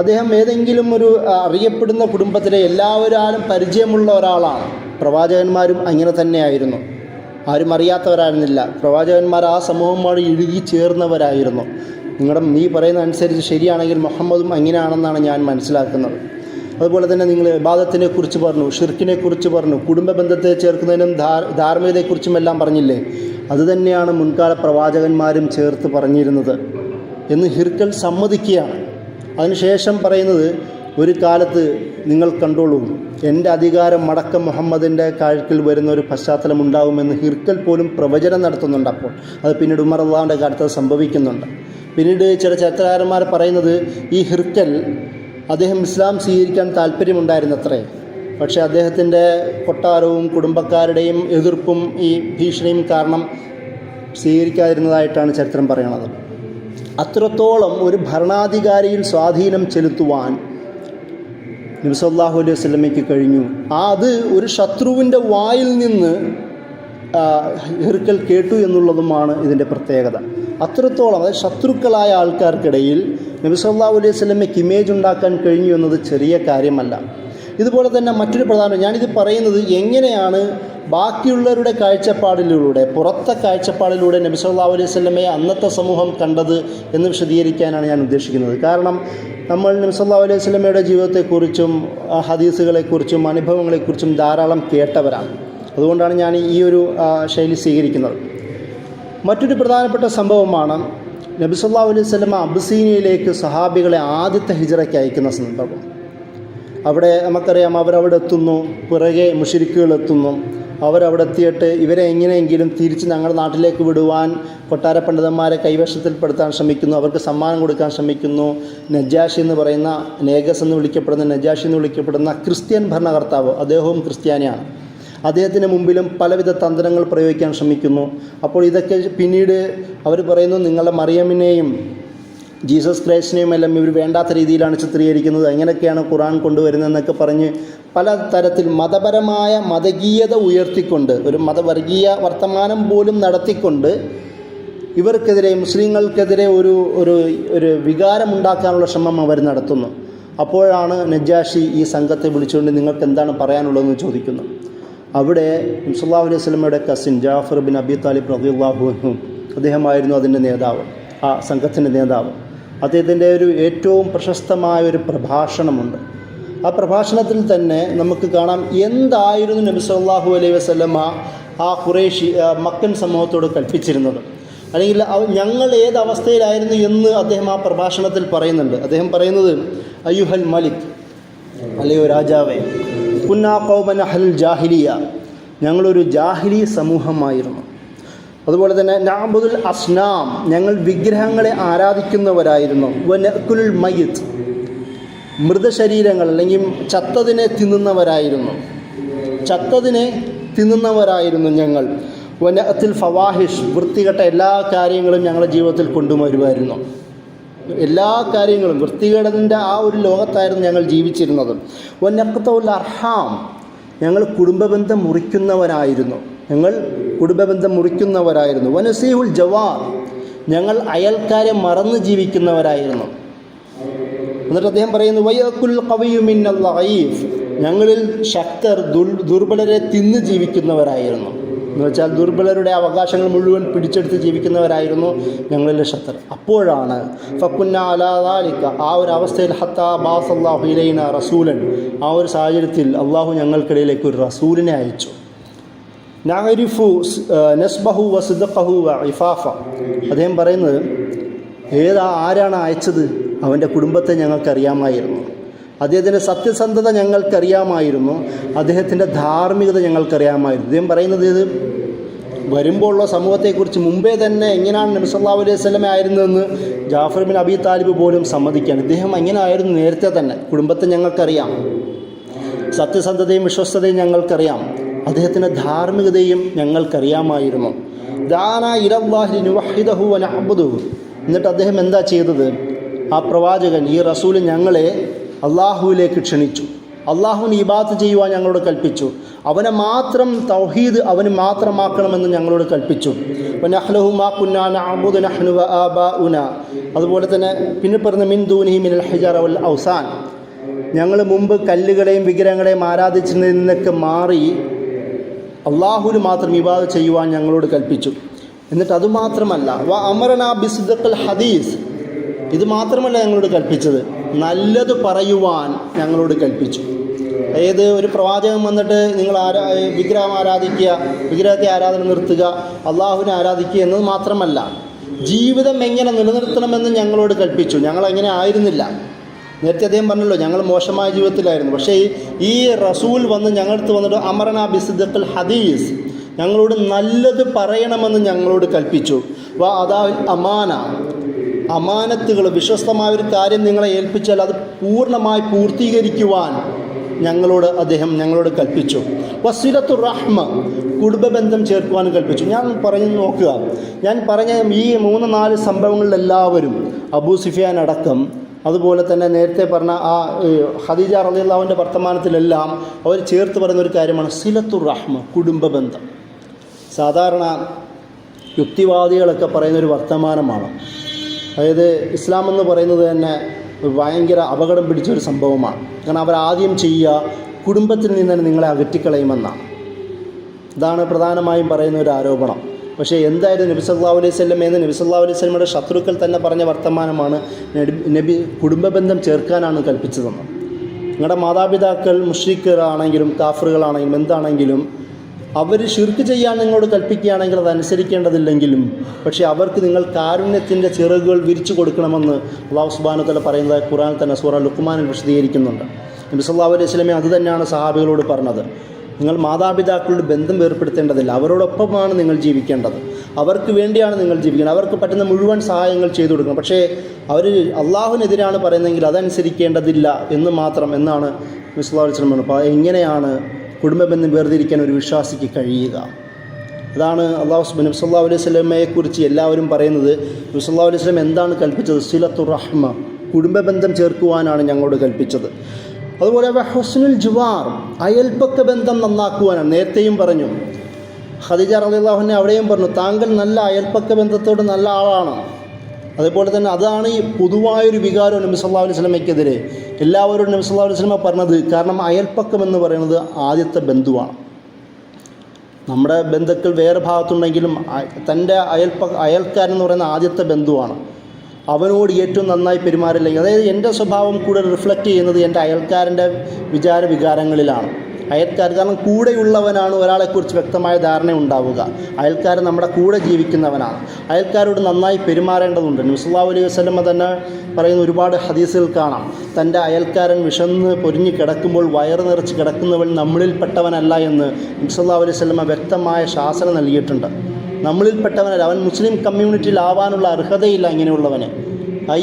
അദ്ദേഹം ഏതെങ്കിലും ഒരു അറിയപ്പെടുന്ന കുടുംബത്തിലെ എല്ലാവരും പരിചയമുള്ള ഒരാളാണ്. പ്രവാചകന്മാരും അങ്ങനെ തന്നെയായിരുന്നു, ആരും അറിയാത്തവരായിരുന്നില്ല. പ്രവാചകന്മാർ ആ സമൂഹമായി ഇഴുകി ചേർന്നവരായിരുന്നു. നീ പറയുന്ന അനുസരിച്ച് ശരിയാണെങ്കിൽ മുഹമ്മദും അങ്ങനെയാണെന്നാണ് ഞാൻ മനസ്സിലാക്കുന്നത്. അതുപോലെ തന്നെ നിങ്ങൾ ഇബാദത്തിനെ കുറിച്ച് പറഞ്ഞു, ഷിർക്കിനെ കുറിച്ച് പറഞ്ഞു, കുടുംബ ബന്ധത്തെ ചേർക്കുന്നതിനും ധാർമ്മികതയെക്കുറിച്ചുമെല്ലാം പറഞ്ഞില്ലേ? അതുതന്നെയാണ് മുൻകാല പ്രവാചകന്മാരും ചേർത്ത് പറഞ്ഞിരുന്നത് എന്ന് ഹിർക്കൽ സമ്മതിക്കുകയാണ്. അതിനുശേഷം പറയുന്നത്, ഒരു കാലത്ത് നിങ്ങൾ കണ്ടോളൂ, എൻ്റെ അധികാരം മടക്കം മുഹമ്മദിൻ്റെ കാഴ്ചയിൽ വരുന്ന ഒരു പശ്ചാത്തലം ഉണ്ടാകുമെന്ന് ഹിർക്കൽ പോലും പ്രവചനം നടത്തുന്നുണ്ട്. അപ്പോൾ അത് പിന്നീട് ഉമർ അള്ളാഹുവിൻ്റെ കാലത്ത് സംഭവിക്കുന്നുണ്ട്. പിന്നീട് ചില ചരിത്രകാരന്മാർ പറയുന്നത്, ഈ ഹിർക്കൽ അദ്ദേഹം ഇസ്ലാം സ്വീകരിക്കാൻ താല്പര്യമുണ്ടായിരുന്നത്രേ. പക്ഷേ അദ്ദേഹത്തിൻ്റെ കൊട്ടാരവും കുടുംബക്കാരുടെയും എതിർപ്പും ഈ ഭീഷണിയും കാരണം സ്വീകരിക്കാതിരുന്നതായിട്ടാണ് ചരിത്രം പറയണത്. അത്രത്തോളം ഒരു ഭരണാധികാരിയിൽ സ്വാധീനം ചെലുത്തുവാൻ നബി സല്ലല്ലാഹു അലൈഹി വസല്ലമയ്ക്ക് കഴിഞ്ഞു. അത് ഒരു ശത്രുവിൻ്റെ വായിൽ നിന്ന് ഹിർക്കൽ കേട്ടു എന്നുള്ളതുമാണ് ഇതിൻ്റെ പ്രത്യേകത. അത്രത്തോളം, അതായത് ശത്രുക്കളായ ആൾക്കാർക്കിടയിൽ നബി സല്ലല്ലാഹു അലൈഹി വസല്ലമയ്ക്ക് ഇമേജ് ഉണ്ടാക്കാൻ കഴിഞ്ഞു എന്നത് ചെറിയ കാര്യമല്ല. ഇതുപോലെ തന്നെ മറ്റൊരു പ്രധാനം, ഞാനിത് പറയുന്നത് എങ്ങനെയാണ് ബാക്കിയുള്ളവരുടെ കാഴ്ചപ്പാടിലൂടെ, പുറത്തെ കാഴ്ചപ്പാടിലൂടെ നബി സല്ലല്ലാഹു അലൈഹി വസല്ലമയെ അന്നത്തെ സമൂഹം കണ്ടത് എന്ന് വിശദീകരിക്കാനാണ് ഞാൻ ഉദ്ദേശിക്കുന്നത്. കാരണം നമ്മൾ നബി സല്ലല്ലാഹു അലൈഹി വസല്ലമയുടെ ജീവിതത്തെക്കുറിച്ചും ഹദീസുകളെക്കുറിച്ചും അനുഭവങ്ങളെക്കുറിച്ചും ധാരാളം കേട്ടവരാണ്. അതുകൊണ്ടാണ് ഞാൻ ഈ ഒരു ശൈലി സ്വീകരിക്കുന്നത്. മറ്റൊരു പ്രധാനപ്പെട്ട സംഭവമാണ് നബി സല്ലല്ലാഹു അലൈഹി വസല്ലമ അബ്സീനിയയിലേക്ക് സഹാബികളെ ആദ്യത്തെ ഹിജ്റയ്ക്ക് അയക്കുന്ന സന്ദർഭം. അവിടെ നമുക്കറിയാം, അവരവിടെ എത്തുന്നു, പിറകെ മുശ്രിക്കുകൾ എത്തുന്നു. അവരവിടെ എത്തിയിട്ട് ഇവരെ എങ്ങനെയെങ്കിലും തിരിച്ച് ഞങ്ങളുടെ നാട്ടിലേക്ക് വിടുവാൻ കൊട്ടാര പണ്ഡിതന്മാരെ കൈവശത്തിൽപ്പെടുത്താൻ ശ്രമിക്കുന്നു, അവർക്ക് സമ്മാനം കൊടുക്കാൻ ശ്രമിക്കുന്നു. നജാഷി എന്ന് പറയുന്ന, നേഗസ് എന്ന് വിളിക്കപ്പെടുന്ന, നജാഷി എന്ന് വിളിക്കപ്പെടുന്ന ക്രിസ്ത്യൻ ഭരണകർത്താവ്, അദ്ദേഹവും ക്രിസ്ത്യാനിയാണ്. അദ്ദേഹത്തിന് മുമ്പിലും പലവിധ തന്ത്രങ്ങൾ പ്രയോഗിക്കാൻ ശ്രമിക്കുന്നു. അപ്പോൾ ഇതൊക്കെ പിന്നീട് അവർ പറയുന്നു, നിങ്ങളുടെ മറിയമിനെയും ജീസസ് ക്രൈസ്റ്റിനെയും എല്ലാം ഇവർ വേണ്ടാത്ത രീതിയിലാണ് ചിത്രീകരിക്കുന്നത്, എങ്ങനെയൊക്കെയാണ് ഖുർആൻ കൊണ്ടുവരുന്നതെന്നൊക്കെ പറഞ്ഞ് പല തരത്തിൽ മതപരമായ മതകീയത ഉയർത്തിക്കൊണ്ട്, ഒരു മതവർഗീയ വർത്തമാനം പോലും നടത്തിക്കൊണ്ട് ഇവർക്കെതിരെ, മുസ്ലിങ്ങൾക്കെതിരെ ഒരു വികാരമുണ്ടാക്കാനുള്ള ശ്രമം അവർ നടത്തുന്നു. അപ്പോഴാണ് നജാഷി ഈ സംഘത്തെ വിളിച്ചുകൊണ്ട് നിങ്ങൾക്ക് എന്താണ് പറയാനുള്ളതെന്ന് ചോദിക്കുന്നു. അവിടെ നബി സല്ലല്ലാഹു അലൈഹി വസല്ലമയുടെ cousin Jafar bin Abi Talib റളിയല്ലാഹു അൻഹു, അദ്ദേഹമായിരുന്നു അതിൻ്റെ നേതാവ്, ആ സംഘത്തിൻ്റെ നേതാവ്. അദ്ദേഹത്തിൻ്റെ ഒരു ഏറ്റവും പ്രശസ്തമായ ഒരു പ്രഭാഷണമുണ്ട്. ആ പ്രഭാഷണത്തിൽ തന്നെ നമുക്ക് കാണാം എന്തായിരുന്നു നബി സല്ലല്ലാഹു അലൈഹി വസല്ലമ ആ ഖുറൈശി മക്കൻ സമൂഹത്തോട് കൽപ്പിച്ചിരുന്നത്, അല്ലെങ്കിൽ ഞങ്ങൾ ഏത് അവസ്ഥയിലായിരുന്നു എന്ന് അദ്ദേഹം ആ പ്രഭാഷണത്തിൽ പറയുന്നുണ്ട്. അദ്ദേഹം പറയുന്നത്, അയ്യുഹൽ മലിക്, അല്ലയോ രാജാവേ, കുന്നാ ഖൗമൻ അഹ്ലൽ ജാഹിലിയ, ഞങ്ങളൊരു ജാഹിലി സമൂഹമായിരുന്നു. അതുപോലെ തന്നെ നഅബുദുൽ അസ്നാം, ഞങ്ങൾ വിഗ്രഹങ്ങളെ ആരാധിക്കുന്നവരായിരുന്നു. വനഅകുലുൽ മയ്യിത്ത്, മൃതശരീരങ്ങൾ അല്ലെങ്കിൽ ചത്തതിനെ തിന്നുന്നവരായിരുന്നു ഞങ്ങൾ. വനഅത്തിൽ ഫവാഹിഷ്, വൃത്തികെട്ട എല്ലാ കാര്യങ്ങളും ഞങ്ങളുടെ ജീവിതത്തിൽ കൊണ്ടുവരുമായിരുന്നു. എല്ലാ കാര്യങ്ങളും വൃത്തികേടിൻ്റെ ആ ഒരു ലോകത്തായിരുന്നു ഞങ്ങൾ ജീവിച്ചിരുന്നത്. വനഖ്തഉൽ അർഹാം, ഞങ്ങൾ കുടുംബബന്ധം മുറിക്കുന്നവരായിരുന്നു. വനസീഹുൽ ജവാർ, ഞങ്ങൾ അയൽക്കാരെ മറന്ന് ജീവിക്കുന്നവരായിരുന്നു. എന്നിട്ട് അദ്ദേഹം പറയുന്നു, വയകുൽ ഖവിയ്യു മിന്നൽ ദഈഫ്, ഞങ്ങളിൽ ശക്തർ ദുർബലരെ തിന്ന് ജീവിക്കുന്നവരായിരുന്നു. എന്ന് വെച്ചാൽ ദുർബലരുടെ അവകാശങ്ങൾ മുഴുവൻ പിടിച്ചെടുത്ത് ജീവിക്കുന്നവരായിരുന്നു ഞങ്ങളിലെ ശക്തർ. അപ്പോഴാണ് ഫകുന്ന അലാ ദാലിക, ആ ഒരു അവസ്ഥയിൽ ഹത്താ ബാസല്ലാഹു ഇലൈന റസൂലൻ, ആ ഒരു സാഹചര്യത്തിൽ അള്ളാഹു ഞങ്ങൾക്കിടയിലേക്ക് ഒരു റസൂലിനെ അയച്ചു. നഅരിഫു നസ്ബഹു വസിദ്ഖഹു വഇഫാഫ, അദ്ദേഹം പറയുന്നത് ആരാണ് അയച്ചത്? അവൻ്റെ കുടുംബത്തെ ഞങ്ങൾക്കറിയാമായിരുന്നു, അദ്ദേഹത്തിൻ്റെ സത്യസന്ധത ഞങ്ങൾക്കറിയാമായിരുന്നു, അദ്ദേഹത്തിൻ്റെ ധാർമ്മികത ഞങ്ങൾക്കറിയാമായിരുന്നു. അദ്ദേഹം പറയുന്നത് ഇത് വരുമ്പോഴുള്ള സമൂഹത്തെക്കുറിച്ച് മുമ്പേ തന്നെ എങ്ങനെയാണ് നബി സല്ലല്ലാഹു അലൈഹി വസല്ലമ ആയിരുന്നതെന്ന് ജാഫർ ബിൻ അബി താലിബ് പോലും സമ്മതിക്കുകയാണ്. ഇദ്ദേഹം എങ്ങനെ ആയിരുന്നു നേരത്തെ തന്നെ, കുടുംബത്തെ ഞങ്ങൾക്കറിയാം, സത്യസന്ധതയും വിശ്വസ്തതയും ഞങ്ങൾക്കറിയാം, അദ്ദേഹത്തിൻ്റെ ധാർമ്മികതയും ഞങ്ങൾക്കറിയാമായിരുന്നു. ദാനാ ഇലല്ലാഹി നുവഹിദഹു വനഅബ്ദുഹു, എന്നിട്ട് അദ്ദേഹം എന്താ ചെയ്തത്? ആ പ്രവാചകൻ, ഈ റസൂൽ ഞങ്ങളെ അള്ളാഹുവിലേക്ക് ക്ഷണിച്ചു, അള്ളാഹുവിന് ഇബാദത്ത് ചെയ്യുവാൻ ഞങ്ങളോട് കൽപ്പിച്ചു. അവനെ മാത്രം തൗഹീദ് അവന് മാത്രമാക്കണമെന്ന് ഞങ്ങളോട് കൽപ്പിച്ചു. വനഹ്ലഹു മാ കുന്നാ നഅബുദു നഹ്നു വആബാഉന. അതുപോലെ തന്നെ പിന്നെ പറഞ്ഞ മിൻ ദൂനിഹി മിനൽ ഹിജറ വൽ ഔസാൻ, ഞങ്ങൾ മുമ്പ് കല്ലുകളെയും വിഗ്രഹങ്ങളെയും ആരാധിച്ചതിൽ നിന്നൊക്കെ മാറി അള്ളാഹുവിന് മാത്രം ഇബാദത്ത് ചെയ്യുവാൻ ഞങ്ങളോട് കൽപ്പിച്ചു. എന്നിട്ട് അതുമാത്രമല്ല, വ അമറനാ ബിസ്ദിഖിൽ ഹദീസ്, ഇത് മാത്രമല്ല ഞങ്ങളോട് കൽപ്പിച്ചത്, നല്ലത് പറയുവാൻ ഞങ്ങളോട് കൽപ്പിച്ചു. അതായത് ഒരു പ്രവാചകൻ വന്നിട്ട് നിങ്ങൾ വിഗ്രഹം ആരാധിക്കുക, വിഗ്രഹത്തെ ആരാധന നിർത്തുക, അള്ളാഹുവിനെ ആരാധിക്കുക എന്നത് മാത്രമല്ല, ജീവിതം എങ്ങനെ നിലനിർത്തണമെന്ന് ഞങ്ങളോട് കൽപ്പിച്ചു. ഞങ്ങളങ്ങനെ ആയിരുന്നില്ല. നേരത്തെ അദ്ദേഹം പറഞ്ഞല്ലോ ഞങ്ങൾ മോശമായ ജീവിതത്തിലായിരുന്നു. പക്ഷേ ഈ റസൂൽ വന്ന് ഞങ്ങളടുത്ത് വന്നിട്ട് അമറനാ ബിസ്ദിഖിൽ ഹദീസ്, ഞങ്ങളോട് നല്ലത് പറയണമെന്ന് ഞങ്ങളോട് കൽപ്പിച്ചു. വ അദാ അമാന, അമാനത്തുകൾ, വിശ്വസ്തമായ ഒരു കാര്യം നിങ്ങളെ ഏൽപ്പിച്ചാൽ അത് പൂർണ്ണമായി പൂർത്തീകരിക്കുവാൻ ഞങ്ങളോട് കൽപ്പിച്ചു. വസിലത്തു റഹ്മ, കുടുംബബന്ധം ചേർക്കുവാനും കൽപ്പിച്ചു. ഞാൻ പറഞ്ഞു നോക്കുക, ഞാൻ പറഞ്ഞ ഈ 3-4 സംഭവങ്ങളിലെല്ലാവരും അബൂ സുഫിയാൻ അടക്കം, അതുപോലെ തന്നെ നേരത്തെ പറഞ്ഞ ആ ഖദീജ റളിയല്ലാഹുവിൻ്റെ വർത്തമാനത്തിലെല്ലാം അവർ ചേർത്ത് പറയുന്നൊരു കാര്യമാണ് സിലത്തു റഹ്മ, കുടുംബബന്ധം. സാധാരണ യുക്തിവാദികളൊക്കെ പറയുന്നൊരു വർത്തമാനമാണ്. അതായത് ഇസ്ലാം എന്ന് പറയുന്നത് തന്നെ ഭയങ്കര അപകടം പിടിച്ചൊരു സംഭവമാണ്. കാരണം അവരാദ്യം ചെയ്യുക കുടുംബത്തിൽ നിന്ന് തന്നെ നിങ്ങളെ അകറ്റിക്കളയുമെന്നാണ്. ഇതാണ് പ്രധാനമായും പറയുന്ന ഒരു ആരോപണം. പക്ഷേ എന്തായാലും നബി സല്ലല്ലാഹു അലൈഹി വസല്ലം എന്ന് നബി സല്ലല്ലാഹു അലൈഹി വസല്ലമയുടെ ശത്രുക്കൾ തന്നെ പറഞ്ഞ വർത്തമാനമാണ്, നബി കുടുംബബന്ധം ചേർക്കാനാണ് കൽപ്പിച്ചതെന്ന്. നിങ്ങളുടെ മാതാപിതാക്കൾ മുശ്രിക്കുകളാണെങ്കിലും കാഫിറുകളാണെങ്കിലും എന്താണെങ്കിലും അവർ ശിർക്ക് ചെയ്യാൻ നിങ്ങളോട് കൽപ്പിക്കുകയാണെങ്കിൽ അത് അനുസരിക്കേണ്ടതില്ലെങ്കിലും, പക്ഷേ അവർക്ക് നിങ്ങൾ കാരുണ്യത്തിൻ്റെ ചിറകുകൾ വിരിച്ചു കൊടുക്കണമെന്ന് അല്ലാഹു സുബ്ഹാനഹു വ തആല പറയുന്നത് ഖുർആനിൽ തന്നെ സൂറ ലുഖ്മാനിൽ വിശദീകരിക്കുന്നുണ്ട്. നബി സല്ലല്ലാഹു അലൈഹി വസല്ലം അത് തന്നെയാണ് സഹാബികളോട് പറഞ്ഞത്. നിങ്ങൾ മാതാപിതാക്കളുടെ ബന്ധം വേർപ്പെടുത്തേണ്ടതില്ല, അവരോടൊപ്പമാണ് നിങ്ങൾ ജീവിക്കേണ്ടത്, അവർക്ക് വേണ്ടിയാണ് നിങ്ങൾ ജീവിക്കുന്നത്, അവർക്ക് പറ്റുന്ന മുഴുവൻ സഹായങ്ങൾ ചെയ്തു കൊടുക്കണം. പക്ഷേ അവർ അള്ളാഹുവിനെതിരാണ് പറയുന്നതെങ്കിൽ അതനുസരിക്കേണ്ടതില്ല എന്ന് മാത്രം എന്നാണ് നബി സല്ലല്ലാഹു അലൈഹി വസല്ലം പറഞ്ഞത്. അപ്പോൾ എങ്ങനെയാണ് കുടുംബബന്ധം വേർതിരിക്കാൻ ഒരു വിശ്വാസിക്ക് കഴിയുക? അതാണ് നബി സല്ലല്ലാഹു അലൈഹി വസല്ലമയെക്കുറിച്ച് എല്ലാവരും പറയുന്നത്. നബി സല്ലല്ലാഹു അലൈഹി വസല്ലം എന്താണ് കൽപ്പിച്ചത്? സിലത്തു റഹ്മ, കുടുംബബന്ധം ചേർക്കുവാനാണ് ഞങ്ങളോട് കൽപ്പിച്ചത്. അതുപോലെ ഹുസ്നുൽ ജുവാർ, അയൽപക്ക ബന്ധം നന്നാക്കുവാനാണ്. നേരത്തെയും പറഞ്ഞു, ഖദീജ റളിയല്ലാഹു അൻഹ അവിടെയും പറഞ്ഞു, താങ്കൾ നല്ല അയൽപക്ക ബന്ധത്തോട് നല്ല ആളാണ്. അതുപോലെ തന്നെ അതാണ് ഈ പൊതുവായൊരു വികാരം നബി സല്ലല്ലാഹു അലൈഹി വസല്ലമയ്ക്കെതിരെ എല്ലാവരോടും നബി സല്ലല്ലാഹു അലൈഹി വസല്ലമ പറഞ്ഞത്. കാരണം അയൽപക്കം എന്ന് പറയുന്നത് ആദ്യത്തെ ബന്ധുവാണ്. നമ്മുടെ ബന്ധുക്കൾ വേറെ ഭാഗത്തുണ്ടെങ്കിലും തൻ്റെ അയൽക്കാരൻ എന്ന് പറയുന്ന ആദ്യത്തെ ബന്ധുവാണ്. അവനോട് ഏറ്റവും നന്നായി പെരുമാറില്ലെങ്കിൽ, അതായത് എൻ്റെ സ്വഭാവം കൂടെ റിഫ്ലക്റ്റ് ചെയ്യുന്നത് എൻ്റെ അയൽക്കാരൻ്റെ വികാരങ്ങളിലാണ്. കാരണം കൂടെയുള്ളവനാണ് ഒരാളെക്കുറിച്ച് വ്യക്തമായ ധാരണ ഉണ്ടാവുക. അയൽക്കാരൻ നമ്മുടെ കൂടെ ജീവിക്കുന്നവനാണ്. അയൽക്കാരോട് നന്നായി പെരുമാറേണ്ടതുണ്ട്. നബി സല്ലല്ലാഹു അലൈഹി വസല്ലം തന്നെ പറയുന്ന ഒരുപാട് ഹദീസുകൾ കാണാം. തൻ്റെ അയൽക്കാരൻ വിശന്ന് പൊരിഞ്ഞ് കിടക്കുമ്പോൾ വയറ് നിറച്ച് കിടക്കുന്നവൻ നമ്മളിൽപ്പെട്ടവനല്ല എന്ന് നബി സല്ലല്ലാഹു അലൈഹി വസല്ലം വ്യക്തമായ ശാസന നൽകിയിട്ടുണ്ട്. നമ്മളിൽപ്പെട്ടവനല്ല, അവൻ മുസ്ലിം കമ്മ്യൂണിറ്റിയിലാവാനുള്ള അർഹതയില്ല. ഇങ്ങനെയുള്ളവന്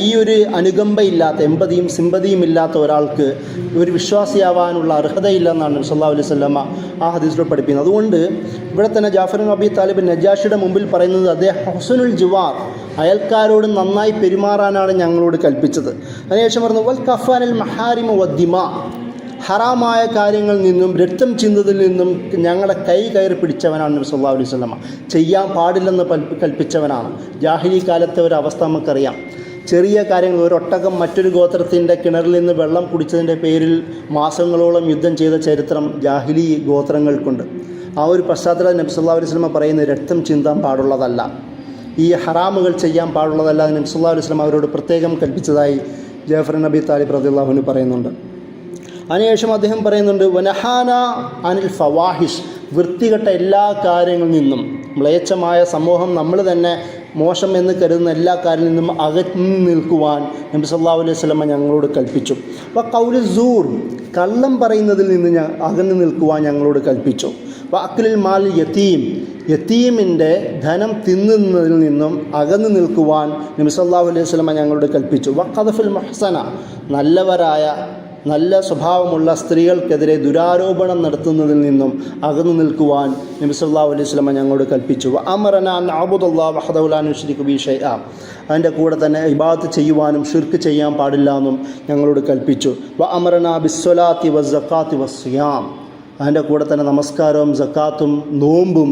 ഈ ഒരു അനുകമ്പയില്ലാത്ത, എമ്പതിയും സിമ്പതിയും ഇല്ലാത്ത ഒരാൾക്ക് ഒരു വിശ്വാസിയാവാനുള്ള അർഹതയില്ലെന്നാണ് നബി സല്ലല്ലാഹു അലൈഹി വസല്ലമ ആ ഹദീസിലൂടെ പഠിപ്പിക്കുന്നത്. അതുകൊണ്ട് ഇവിടെ തന്നെ ജാഫർ ഇബ്നു അബീ താലിബ് നജാഷിയുടെ മുമ്പിൽ പറയുന്നത് അദ്ദേഹം ഹുസ്നുൽ ജുവാർ, അയൽക്കാരോട് നന്നായി പെരുമാറാനാണ് ഞങ്ങളോട് കൽപ്പിച്ചത്. അതിനുശേഷം പറഞ്ഞു വൽ കഫാനിൽ മഹാരിമ വദ്ദിമാ, ഹറാമായ കാര്യങ്ങളിൽ നിന്നും രക്തം ചിന്തതിൽ നിന്നും ഞങ്ങളെ കയറി പിടിച്ചവനാണ് നബി സല്ലല്ലാഹു അലൈഹി വസല്ലമ. ചെയ്യാൻ പാടില്ലെന്ന് കൽപ്പിച്ചവനാണ്. ജാഹിലി കാലത്തെ ഒരു അവസ്ഥ നമുക്കറിയാം. ചെറിയ കാര്യങ്ങൾ, ഒരു ഒട്ടകം മറ്റൊരു ഗോത്രത്തിൻ്റെ കിണറിൽ നിന്ന് വെള്ളം കുടിച്ചതിൻ്റെ പേരിൽ മാസങ്ങളോളം യുദ്ധം ചെയ്ത ചരിത്രം ജാഹിലി ഗോത്രങ്ങൾക്കുണ്ട്. ആ ഒരു പശ്ചാത്തലം നബി സല്ലല്ലാഹു അലൈഹി വസല്ലമ പറയുന്നത് രക്തം ചിന്താൻ പാടുള്ളതല്ല, ഈ ഹറാമുകൾ ചെയ്യാൻ പാടുള്ളതല്ല എന്ന് നബി സല്ലല്ലാഹു അലൈഹി വസല്ലമ അവരോട് പ്രത്യേകം കൽപ്പിച്ചതായി ജാഫർ ഇബ്നു അബീ താലിബ് റളിയല്ലാഹു അൻഹു പറയുന്നുണ്ട്. അതിനുശേഷം അദ്ദേഹം പറയുന്നുണ്ട് വനഹാന അനിൽ ഫവാഹിഷ്, വൃത്തികെട്ട എല്ലാ കാര്യങ്ങളിൽ നിന്നും, മ്ലേച്ഛമായ സമൂഹം നമ്മൾ തന്നെ മോശം എന്ന് കരുതുന്ന എല്ലാ കാര്യങ്ങളിൽ നിന്നും അകന്നു നിൽക്കുവാൻ നബി സല്ലല്ലാഹു അലൈഹി വസല്ലമ ഞങ്ങളോട് കൽപ്പിച്ചു. അപ്പോൾ ഖൗലു സൂർ, കള്ളം പറയുന്നതിൽ നിന്ന് അകന്നു നിൽക്കുവാൻ ഞങ്ങളോട് കൽപ്പിച്ചു. അപ്പോൾ അക്ലിൽ മാൽ യതീം, യതീമിൻ്റെ ധനം തിന്നുന്നതിൽ നിന്നും അകന്നു നിൽക്കുവാൻ നബി സല്ലല്ലാഹു അലൈഹി വസല്ലമ ഞങ്ങളോട് കൽപ്പിച്ചു. വഖദഫുൽ മുഹ്സന, നല്ലവരായ നല്ല സ്വഭാവമുള്ള സ്ത്രീകൾക്കെതിരെ ദുരാരോപണം നടത്തുന്നതിൽ നിന്നും അകന്നു നിൽക്കുവാൻ നബി സല്ലല്ലാഹു അലൈഹി വസല്ലം ഞങ്ങളോട് കൽപ്പിച്ചു. അമറനാ നഅബുദുല്ലാഹ വഹ്ദഹു ലാ നുശ്രികു ബിഹി ഷൈഅ, അതിൻ്റെ കൂടെ തന്നെ ഇബാദത്ത് ചെയ്യുവാനും ഷിർക്ക് ചെയ്യാൻ പാടില്ല എന്നും ഞങ്ങളോട് കൽപ്പിച്ചു. വ അമറനാ ബിസ്സലാത്തി വസ്സക്കാത്തി വസ്സിയാം, അതിൻ്റെ കൂടെ തന്നെ നമസ്കാരവും സക്കാത്തും നോമ്പും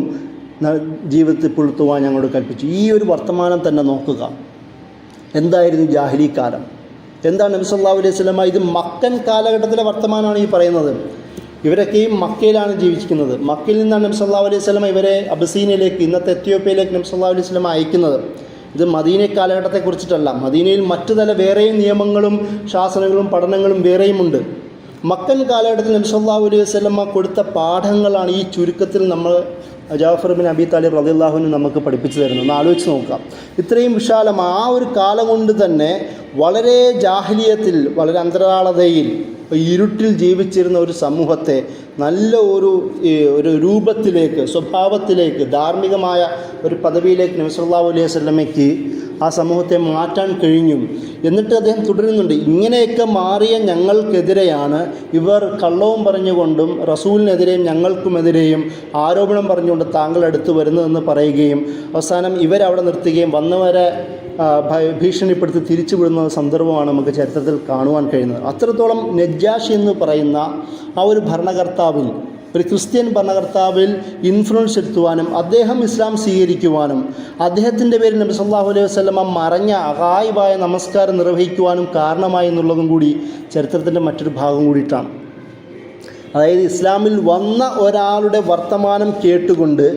ജീവിതത്തിൽ പുലർത്തുവാൻ ഞങ്ങളോട് കൽപ്പിച്ചു. ഈ ഒരു വർത്തമാനം തന്നെ നോക്കുക. എന്തായിരുന്നു ജാഹിലി കാലം? എന്താണ് നബി സല്ലല്ലാഹു അലൈഹി വസല്ലം? ഇത് മക്കൻ കാലഘട്ടത്തിലെ വർത്തമാനമാണ് ഈ പറയുന്നത്. ഇവരൊക്കെയും മക്കയിലാണ് ജീവിക്കുന്നത്. മക്കയിൽ നിന്നാണ് നബി സല്ലല്ലാഹു അലൈഹി വസല്ലം ഇവരെ അബസീനയിലേക്ക്, ഇന്നത്തെ എത്യോപ്യയിലേക്ക് നബി സല്ലല്ലാഹു അലൈഹി വസല്ലം അയക്കുന്നത്. ഇത് മദീന കാലഘട്ടത്തെക്കുറിച്ചിട്ടല്ല. മദീനയിൽ മറ്റു തല വേറെയും നിയമങ്ങളും ശാസനങ്ങളും പഠനങ്ങളും വേറെയുമുണ്ട്. മക്കൻ കാലഘട്ടത്തിൽ നബി സല്ലല്ലാഹു അലൈഹി വസല്ലം കൊടുത്ത പാഠങ്ങളാണ് ഈ ചുരുക്കത്തിൽ നമ്മൾ ജാഫർ ബിൻ അബി താലിബ് റളിയല്ലാഹു അൻഹു നമുക്ക് പഠിപ്പിച്ചു തരുന്നു. ഒന്ന് ആലോചിച്ച് നോക്കാം. ഇത്രയും വിശാലം ആ ഒരു കാലം കൊണ്ട് തന്നെ വളരെ ജാഹിലിയത്തിൽ, വളരെ അന്തരാളതയിൽ, ഇരുട്ടിൽ ജീവിച്ചിരുന്ന ഒരു സമൂഹത്തെ നല്ല ഒരു രൂപത്തിലേക്ക്, സ്വഭാവത്തിലേക്ക്, ധാർമ്മികമായ ഒരു പദവിയിലേക്ക് നബി സല്ലല്ലാഹു അലൈഹി വസല്ലമയ്ക്ക് ആ സമൂഹത്തെ മാറ്റാൻ കഴിഞ്ഞു. എന്നിട്ട് അദ്ദേഹം തുടരുന്നുണ്ട്, ഇങ്ങനെയൊക്കെ മാറിയ ഞങ്ങൾക്കെതിരെയാണ് ഇവർ കള്ളവും പറഞ്ഞുകൊണ്ടും റസൂലിനെതിരെയും ഞങ്ങൾക്കുമെതിരെയും ആരോപണം പറഞ്ഞുകൊണ്ട് താങ്കൾ അടുത്ത് വരുന്നതെന്ന് പറയുകയും അവസാനം ഇവരവിടെ നിർത്തുകയും വന്നവരെ ഭീഷണിപ്പെടുത്തി തിരിച്ചുവിടുന്ന സന്ദർഭമാണ് നമുക്ക് ചരിത്രത്തിൽ കാണുവാൻ കഴിയുന്നത്. അത്രത്തോളം നജ്ജാഷി എന്ന് പറയുന്ന ആ ഒരു ഭരണകർത്താവിൽ, ഒരു ക്രിസ്ത്യൻ ഭരണകർത്താവിൽ ഇൻഫ്ലുവൻസ് എടുത്തുവാനും അദ്ദേഹം ഇസ്ലാം സ്വീകരിക്കുവാനും അദ്ദേഹത്തിൻ്റെ പേരിൽ നബി സല്ലല്ലാഹു അലൈഹി വസല്ലമ മറഞ്ഞ അഗായിബായ നമസ്കാരം നിർവഹിക്കുവാനും കാരണമായി എന്നുള്ളതും കൂടി ചരിത്രത്തിൻ്റെ മറ്റൊരു ഭാഗം കൂടിയിട്ടാണ്. അതായത് ഇസ്ലാമിൽ വന്ന ഒരാളുടെ വർത്തമാനം കേട്ടുകൊണ്ട്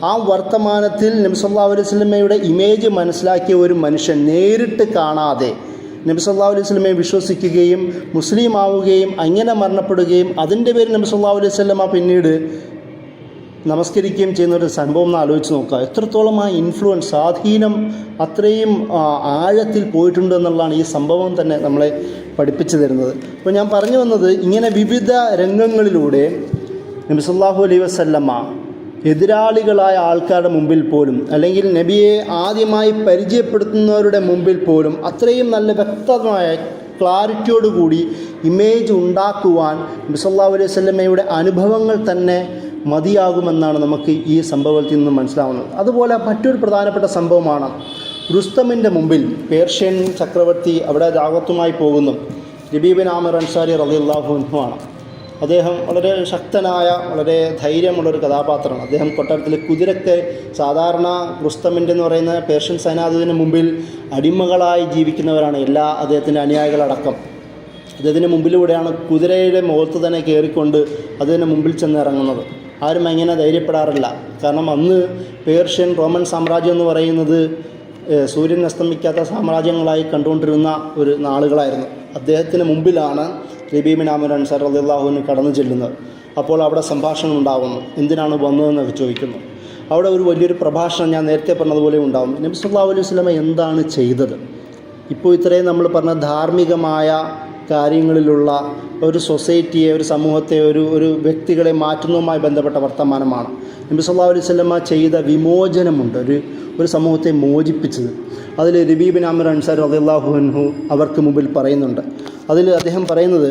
ആ വർത്തമാനത്തിൽ നബി സല്ലല്ലാഹു അലൈഹി വസല്ലമയുടെ ഇമേജ് മനസ്സിലാക്കിയ ഒരു മനുഷ്യൻ നേരിട്ട് കാണാതെ നബി സല്ലല്ലാഹു അലൈഹി വസല്ലമയെ വിശ്വസിക്കുകയും മുസ്ലിം ആവുകയും അങ്ങനെ മരണപ്പെടുകയും അതിൻ്റെ പേരിൽ നബി സല്ലല്ലാഹു അലൈഹി വസല്ലമ പിന്നീട് നമസ്കരിക്കുകയും ചെയ്യുന്ന ഒരു സംഭവം ഒന്ന് ആലോചിച്ച് നോക്കുക. എത്രത്തോളം ആ ഇൻഫ്ലുവൻസ്, സ്വാധീനം അത്രയും ആഴത്തിൽ പോയിട്ടുണ്ട് എന്നുള്ളതാണ് ഈ സംഭവം തന്നെ നമ്മളെ പഠിപ്പിച്ചു തരുന്നത്. അപ്പോൾ ഞാൻ പറഞ്ഞു വന്നത്, ഇങ്ങനെ വിവിധ രംഗങ്ങളിലൂടെ നബി സല്ലല്ലാഹു അലൈഹി വസല്ലമ എതിരാളികളായ ആൾക്കാരുടെ മുമ്പിൽ പോലും, അല്ലെങ്കിൽ നബിയെ ആദ്യമായി പരിചയപ്പെടുത്തുന്നവരുടെ മുമ്പിൽ പോലും അത്രയും നല്ല വ്യക്തമായ ക്ലാരിറ്റിയോടുകൂടി ഇമേജ് ഉണ്ടാക്കുവാൻ നബി സല്ലല്ലാഹു അലൈഹി വസല്ലമയുടെ അനുഭവങ്ങൾ തന്നെ മതിയാകുമെന്നാണ് നമുക്ക് ഈ സംഭവത്തിൽ നിന്ന് മനസ്സിലാവുന്നത്. അതുപോലെ മറ്റൊരു പ്രധാനപ്പെട്ട സംഭവമാണ് റുസ്തമിൻ്റെ മുമ്പിൽ പേർഷ്യൻ ചക്രവർത്തി അവിടെ ദഅവത്തുമായി പോകുന്നു. റബീഅ ബിൻ ആമിർ അൻസാരി റളിയല്ലാഹു അൻഹു ആണ്. അദ്ദേഹം വളരെ ശക്തനായ, വളരെ ധൈര്യമുള്ളൊരു കഥാപാത്രമാണ്. അദ്ദേഹം കൊട്ടാരത്തിലെ കുതിരയ്ക്ക്, സാധാരണ റുസ്തമിൻ്റെ എന്ന് പറയുന്ന പേർഷ്യൻ സൈനാധിപതിന് മുമ്പിൽ അടിമകളായി ജീവിക്കുന്നവരാണ് എല്ലാ അദ്ദേഹത്തിൻ്റെ അനുയായികളടക്കം. അദ്ദേഹത്തിൻ്റെ മുമ്പിലൂടെയാണ് കുതിരയുടെ മുഖത്ത് തന്നെ കയറിക്കൊണ്ട് അദ്ദേഹത്തിൻ്റെ മുമ്പിൽ ചെന്ന് ഇറങ്ങുന്നത്. ആരും അങ്ങനെ ധൈര്യപ്പെടാറില്ല. കാരണം അന്ന് പേർഷ്യൻ റോമൻ സാമ്രാജ്യം എന്ന് പറയുന്നത് സൂര്യൻ അസ്തമിക്കാത്ത സാമ്രാജ്യങ്ങളായി കണ്ടുകൊണ്ടിരുന്ന ഒരു നാളുകളായിരുന്നു. അദ്ദേഹത്തിന് മുമ്പിലാണ് റബീഅ ബിൻ ആമിർ അൻസാരി റളിയല്ലാഹു അൻഹു കടന്നു ചെല്ലുന്നത്. അപ്പോൾ അവിടെ സംഭാഷണം ഉണ്ടാകുന്നു. എന്തിനാണ് വന്നതെന്നൊക്കെ ചോദിക്കുന്നു. അവിടെ ഒരു വലിയൊരു പ്രഭാഷണം ഞാൻ നേരത്തെ പറഞ്ഞതുപോലെ ഉണ്ടാകും. നബി സല്ലല്ലാഹു അലൈഹി വസല്ലമ എന്താണ് ചെയ്തത്? ഇപ്പോൾ ഇത്രയും നമ്മൾ പറഞ്ഞ ധാർമ്മികമായ കാര്യങ്ങളിലുള്ള ഒരു സൊസൈറ്റിയെ, ഒരു സമൂഹത്തെ, ഒരു വ്യക്തികളെ മാറ്റുന്നതുമായി ബന്ധപ്പെട്ട വർത്തമാനമാണ്. നബി സല്ലല്ലാഹു അലൈഹി വസല്ലമ ചെയ്ത വിമോചനമുണ്ട്, ഒരു സമൂഹത്തെ മോചിപ്പിച്ചത്. അതിൽ റബീഅ ബിൻ ആമിർ അൻസാരി റളിയല്ലാഹു അൻഹു അവർക്ക് മുമ്പിൽ പറയുന്നുണ്ട്. അതിൽ അദ്ദേഹം പറയുന്നത്,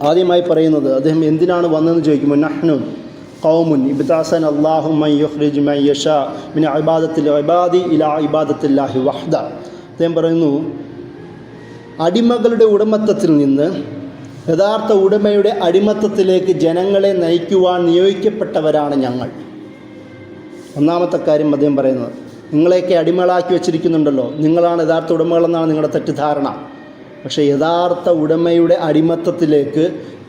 ആദ്യമായി പറയുന്നത്, അദ്ദേഹം എന്തിനാണ് വന്നതെന്ന് ചോദിക്കുമ്പോൾ, നഹ്നു ഖൗമുൻ ഇബ്തഅസന അല്ലാഹു മൻ യുഖ്രിജു മൻ യശാ മിൻ ഇബാദത്തിൽ ഇബാദി ഇലാ ഇബാദത്തില്ലാഹി വഹ്ദ. അദ്ദേഹം പറയുന്നു, അടിമകളുടെ ഉടമത്തത്തിൽ നിന്ന് യഥാർത്ഥ ഉടമയുടെ അടിമത്തത്തിലേക്ക് ജനങ്ങളെ നയിക്കുവാൻ നിയോഗിക്കപ്പെട്ടവരാണ് ഞങ്ങൾ. ഒന്നാമത്തെ കാര്യം അദ്ദേഹം പറയുന്നത്, നിങ്ങളെയൊക്കെ അടിമകളാക്കി വെച്ചിരിക്കുന്നുണ്ടല്ലോ, നിങ്ങളാണ് യഥാർത്ഥ ഉടമകളെന്നാണ് നിങ്ങളുടെ തെറ്റിദ്ധാരണ. പക്ഷേ യഥാർത്ഥ ഉടമയുടെ അടിമത്തത്തിലേക്ക്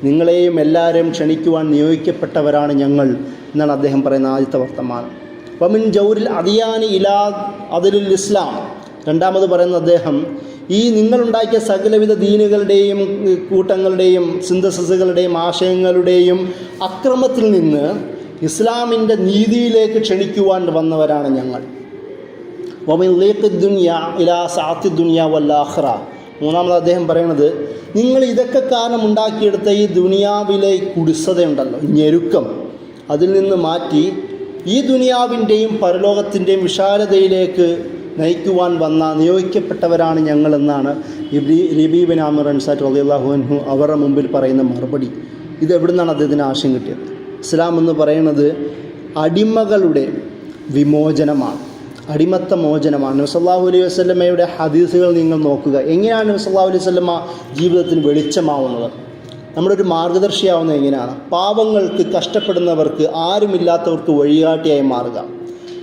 നിങ്ങളെയും എല്ലാവരെയും ക്ഷണിക്കുവാൻ നിയോഗിക്കപ്പെട്ടവരാണ് ഞങ്ങൾ എന്നാണ് അദ്ദേഹം പറയുന്ന ആദ്യത്തെ വർത്തമാനം. വമിൻ ജൗരിൽ അദിയാനി ഇലാ അതിലുൽ ഇസ്ലാം. രണ്ടാമത് പറയുന്ന അദ്ദേഹം, ഈ നിങ്ങളുണ്ടാക്കിയ സകലവിധ ദീനുകളുടെയും കൂട്ടങ്ങളുടെയും സിന്തസിസുകളുടെയും ആശയങ്ങളുടെയും അക്രമത്തിൽ നിന്ന് ഇസ്ലാമിൻ്റെ നീതിയിലേക്ക് ക്ഷണിക്കുവാൻ വന്നവരാണ് ഞങ്ങൾ. വമിൻ ലീഖി ദുനിയ ഇലാ സഅത്തി ദുനിയ വൽ ആഖിറ. മൂന്നാമത് അദ്ദേഹം പറയുന്നത്, നിങ്ങൾ ഇതൊക്കെ കാരണം ഉണ്ടാക്കിയെടുത്ത ഈ ദുനിയാവിലെ കുടിസതയുണ്ടല്ലോ, ഞെരുക്കം, അതിൽ നിന്ന് മാറ്റി ഈ ദുനിയാവിൻ്റെയും പരലോകത്തിൻ്റെയും വിശാലതയിലേക്ക് നയിക്കുവാൻ നിയോഗിക്കപ്പെട്ടവരാണ് ഞങ്ങളെന്നാണ് റബീ ബിൻ ആമിർ അൻസാരി റളിയല്ലാഹു അൻഹു അവരുടെ മുമ്പിൽ പറയുന്ന മറുപടി. ഇത് എവിടെ നിന്നാണ് അദ്ദേഹത്തിന് ആശയം കിട്ടിയത്? ഇസ്ലാം എന്ന് പറയുന്നത് അടിമകളുടെ വിമോചനമാണ്, അടിമത്ത മോചനമാണ്. നബി സല്ലല്ലാഹു അലൈഹി വസല്ലമയുടെ ഹദീസുകൾ നിങ്ങൾ നോക്കുക. എങ്ങനെയാണ് നബി സല്ലല്ലാഹു അലൈഹി വസല്ലമ ജീവിതത്തിന് വെളിച്ചമാവുന്നത്, നമ്മുടെ ഒരു മാർഗദർശിയാവുന്നത് എങ്ങനെയാണ്? പാവങ്ങൾക്ക്, കഷ്ടപ്പെടുന്നവർക്ക്, ആരുമില്ലാത്തവർക്ക് വഴികാട്ടിയായി മാറുക.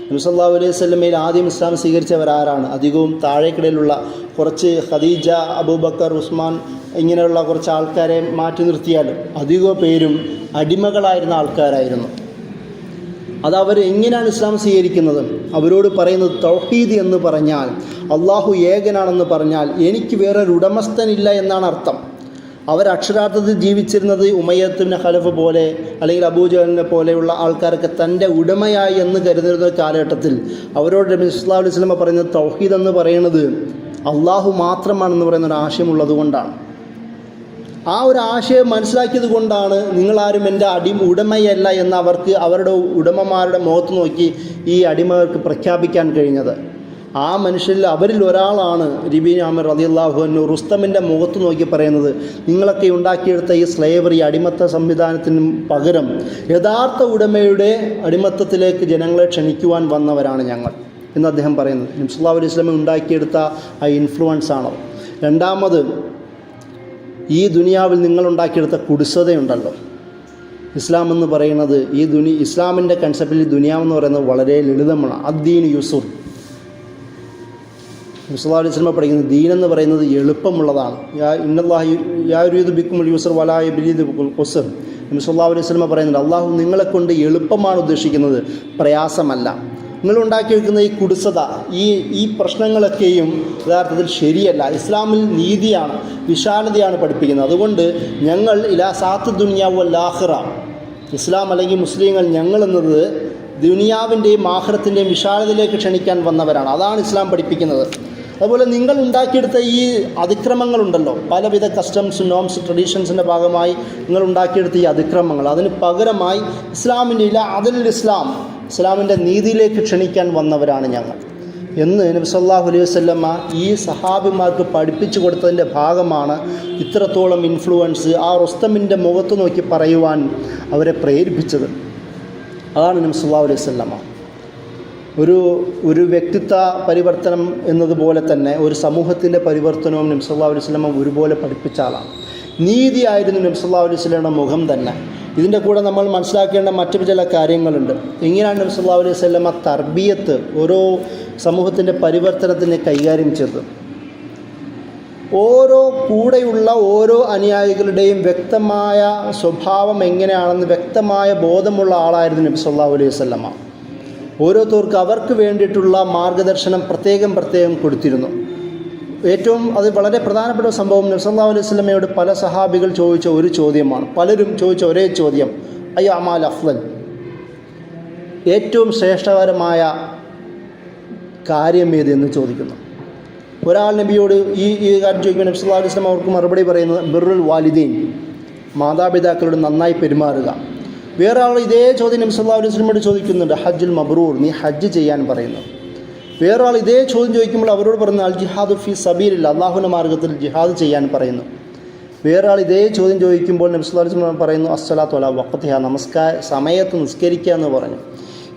നബി സല്ലല്ലാഹു അലൈഹി വസല്ലമയിൽ ആദ്യം ഇസ്ലാം സ്വീകരിച്ചവരാരാണ്? അധികവും താഴേക്കിടയിലുള്ള കുറച്ച് ഖദീജ, അബൂബക്കർ, ഉസ്മാൻ ഇങ്ങനെയുള്ള കുറച്ച് ആൾക്കാരെ മാറ്റി നിർത്തിയാലും അധിക പേരും അടിമകളായിരുന്ന ആൾക്കാരായിരുന്നു. അതവർ എങ്ങനെയാണ് ഇസ്ലാം സ്വീകരിക്കുന്നത്? അവരോട് പറയുന്നത് തൗഹീദ് എന്ന് പറഞ്ഞാൽ, അള്ളാഹു ഏകനാണെന്ന് പറഞ്ഞാൽ എനിക്ക് വേറൊരു ഉടമസ്ഥനില്ല എന്നാണ് അർത്ഥം. അവർ അക്ഷരാർത്ഥത്തിൽ ജീവിച്ചിരുന്നത് ഉമയ്യത്ത് ഇബ്നു ഖലഫ് പോലെ അല്ലെങ്കിൽ അബൂജഹലിനെ പോലെയുള്ള ആൾക്കാരൊക്കെ തൻ്റെ ഉടമയായി എന്ന് കരുതുന്ന കാലഘട്ടത്തിൽ അവരോട് നബി സല്ലല്ലാഹു അലൈഹി വസല്ലം പറയുന്നത് തൗഹീദ് എന്ന് പറയുന്നത് അള്ളാഹു മാത്രമാണെന്ന് പറയുന്ന ഒരു ആശയമുള്ളത് കൊണ്ടാണ്. ആ ഒരു ആശയം മനസ്സിലാക്കിയത് കൊണ്ടാണ് നിങ്ങളാരും എൻ്റെ ഉടമയല്ല എന്ന് അവരുടെ ഉടമമാരുടെ മുഖത്ത് നോക്കി ഈ അടിമകൾക്ക് പ്രഖ്യാപിക്കാൻ കഴിഞ്ഞത്. ആ മനുഷ്യരിൽ അവരിൽ ഒരാളാണ് റബീ ആമിർ റളിയല്ലാഹു അൻഹു റുസ്തമിൻ്റെ മുഖത്ത് നോക്കി പറയുന്നത്, നിങ്ങളൊക്കെ ഉണ്ടാക്കിയെടുത്ത ഈ സ്ലേവറി അടിമത്ത സംവിധാനത്തിനും പകരം യഥാർത്ഥ ഉടമയുടെ അടിമത്തത്തിലേക്ക് ജനങ്ങളെ ക്ഷണിക്കുവാൻ വന്നവരാണ് ഞങ്ങൾ എന്ന് അദ്ദേഹം പറയുന്നത്. നബി സല്ലല്ലാഹു അലൈഹി വസല്ലം ഉണ്ടാക്കിയെടുത്ത ആ ഇൻഫ്ലുവൻസ് ആണോ? രണ്ടാമത്, ഈ ദുനിയാവിൽ നിങ്ങളുണ്ടാക്കിയെടുത്ത കുടിസതയുണ്ടല്ലോ. ഇസ്ലാം എന്ന് പറയുന്നത് ഇസ്ലാമിൻ്റെ കൺസെപ്റ്റിൽ ദുനിയാവെന്ന് പറയുന്നത് വളരെ ലളിതമാണ്. അദ്ദീൻ യുസുർ. നബി സല്ലല്ലാഹു അലൈഹി വസല്ലം പഠിക്കുന്നത് ദീനെന്ന് പറയുന്നത് എളുപ്പമുള്ളതാണ്. ഇന്നല്ലാഹു യുരീദു ബിക്കുമുൽ യുസ്ർ വലാ യുരീദു ബിക്കുൽ ഉസ്ർ. നബി സല്ലല്ലാഹു അലൈഹി വസല്ലം പറയുന്നുണ്ട്, അള്ളാഹു നിങ്ങളെക്കൊണ്ട് എളുപ്പമാണ് ഉദ്ദേശിക്കുന്നത്, പ്രയാസമല്ല. നിങ്ങളുണ്ടാക്കിയെടുക്കുന്ന ഈ കുടിസത, ഈ പ്രശ്നങ്ങളൊക്കെയും യഥാർത്ഥത്തിൽ ശരിയല്ല. ഇസ്ലാമിൽ നീതിയാണ്, വിശാലതയാണ് പഠിപ്പിക്കുന്നത്. അതുകൊണ്ട് ഞങ്ങൾ ഇലാ സാത്ത് ദുനിയാവ് ലാഹിറ, ഇസ്ലാം അല്ലെങ്കിൽ മുസ്ലിങ്ങൾ ഞങ്ങളെന്നത് ദുനിയാവിൻ്റെയും ആഖിറത്തിൻ്റെയും വിശാലതയിലേക്ക് ക്ഷണിക്കാൻ വന്നവരാണ്. അതാണ് ഇസ്ലാം പഠിപ്പിക്കുന്നത്. അതുപോലെ നിങ്ങൾ ഉണ്ടാക്കിയെടുത്ത ഈ അതിക്രമങ്ങളുണ്ടല്ലോ, പലവിധ കസ്റ്റംസ്, നോംസ്, ട്രഡീഷൻസിൻ്റെ ഭാഗമായി നിങ്ങൾ ഉണ്ടാക്കിയെടുത്ത ഈ അതിക്രമങ്ങൾ, അതിന് പകരമായി ഇസ്ലാമിൻ്റെ ഇസ്ലാമിൻ്റെ നീതിയിലേക്ക് ക്ഷണിക്കാൻ വന്നവരാണ് ഞങ്ങൾ എന്ന് നബി സല്ലല്ലാഹു അലൈഹി വസല്ലമ ഈ സഹാബിമാർക്ക് പഠിപ്പിച്ചു കൊടുത്തതിൻ്റെ ഭാഗമാണ് ഇത്രത്തോളം ഇൻഫ്ലുവൻസ് ആ റുസ്തമിൻ്റെ മുഖത്ത് നോക്കി പറയുവാൻ അവരെ പ്രേരിപ്പിച്ചത്. അതാണ് നബി സല്ലല്ലാഹു അലൈഹി വസല്ലമ. ഒരു വ്യക്തിത്വ പരിവർത്തനം എന്നതുപോലെ തന്നെ ഒരു സമൂഹത്തിൻ്റെ പരിവർത്തനവും നബി സല്ലല്ലാഹു അലൈഹി വസല്ലമ ഒരുപോലെ പഠിപ്പിച്ച ആളാണ്. നീതിയായിരുന്നു നബി സല്ലല്ലാഹു അലൈഹി വസല്ലമയുടെ മുഖം തന്നെ. ഇതിൻ്റെ കൂടെ നമ്മൾ മനസ്സിലാക്കേണ്ട മറ്റു ചില കാര്യങ്ങളുണ്ട്. എങ്ങനെയാണ് നബി സല്ലല്ലാഹു അലൈഹി വസല്ലമ തർബിയത്ത്, ഓരോ സമൂഹത്തിൻ്റെ പരിവർത്തനത്തിന് കൈകാര്യം ചെയ്തത്? ഓരോ കൂടെയുള്ള ഓരോ അനുയായികളുടെയും വ്യക്തമായ സ്വഭാവം എങ്ങനെയാണെന്ന് വ്യക്തമായ ബോധമുള്ള ആളായിരുന്നു നബി സല്ലല്ലാഹു അലൈഹി വസല്ലമ. ഓരോരുത്തർക്ക് അവർക്ക് വേണ്ടിയിട്ടുള്ള മാർഗദർശനം പ്രത്യേകം കൊടുത്തിരുന്നു. ഏറ്റവും അത് വളരെ പ്രധാനപ്പെട്ട സംഭവം, നബി സല്ലല്ലാഹു അലൈഹി വസല്ലമയോട് പല സഹാബികൾ ചോദിച്ച ഒരു ചോദ്യമാണ്. പലരും ചോദിച്ച ഒരേ ചോദ്യം, അയ്യ അമാൽ അഫ്ളൽ, ഏറ്റവും ശ്രേഷ്ഠകരമായ കാര്യം ഏത് എന്ന് ചോദിക്കുന്നു. ഒരാൾ നബിയോട് ഈ കാര്യം ചോദിക്കുമ്പോൾ നബി സല്ലല്ലാഹു അലൈഹി വസല്ലം അവർക്ക് മറുപടി പറയുന്നത് ബിർറുൽ വാലിദീൻ, മാതാപിതാക്കളോട് നന്നായി പെരുമാറുക. വേറെ ആൾ ഇതേ ചോദ്യം നബി സല്ലല്ലാഹു അലൈഹി വസല്ലമയോട് ചോദിക്കുന്നുണ്ട്, ഹജ്ജുൽ മബ്രൂർ, നീ ഹജ്ജ് ചെയ്യാൻ പറയുന്നു. വേറെ ആൾ ഇതേ ചോദ്യം ചോദിക്കുമ്പോൾ അവരോട് പറയുന്നത് അൽ ജിഹാദു ഫി സബീലില്ല, അള്ളാഹുവിൻ്റെ മാർഗ്ഗത്തിൽ ജിഹാദ് ചെയ്യാൻ പറയുന്നു. വേറെ ആൾ ഇതേ ചോദ്യം ചോദിക്കുമ്പോൾ നബി സല്ലല്ലാഹു അലൈഹി വസല്ലം പറയുന്നു അസ്സലാത്തു അലാ വഖ്തിഹാ, സമയത്ത് നിസ്കരിക്കുക എന്ന് പറഞ്ഞു.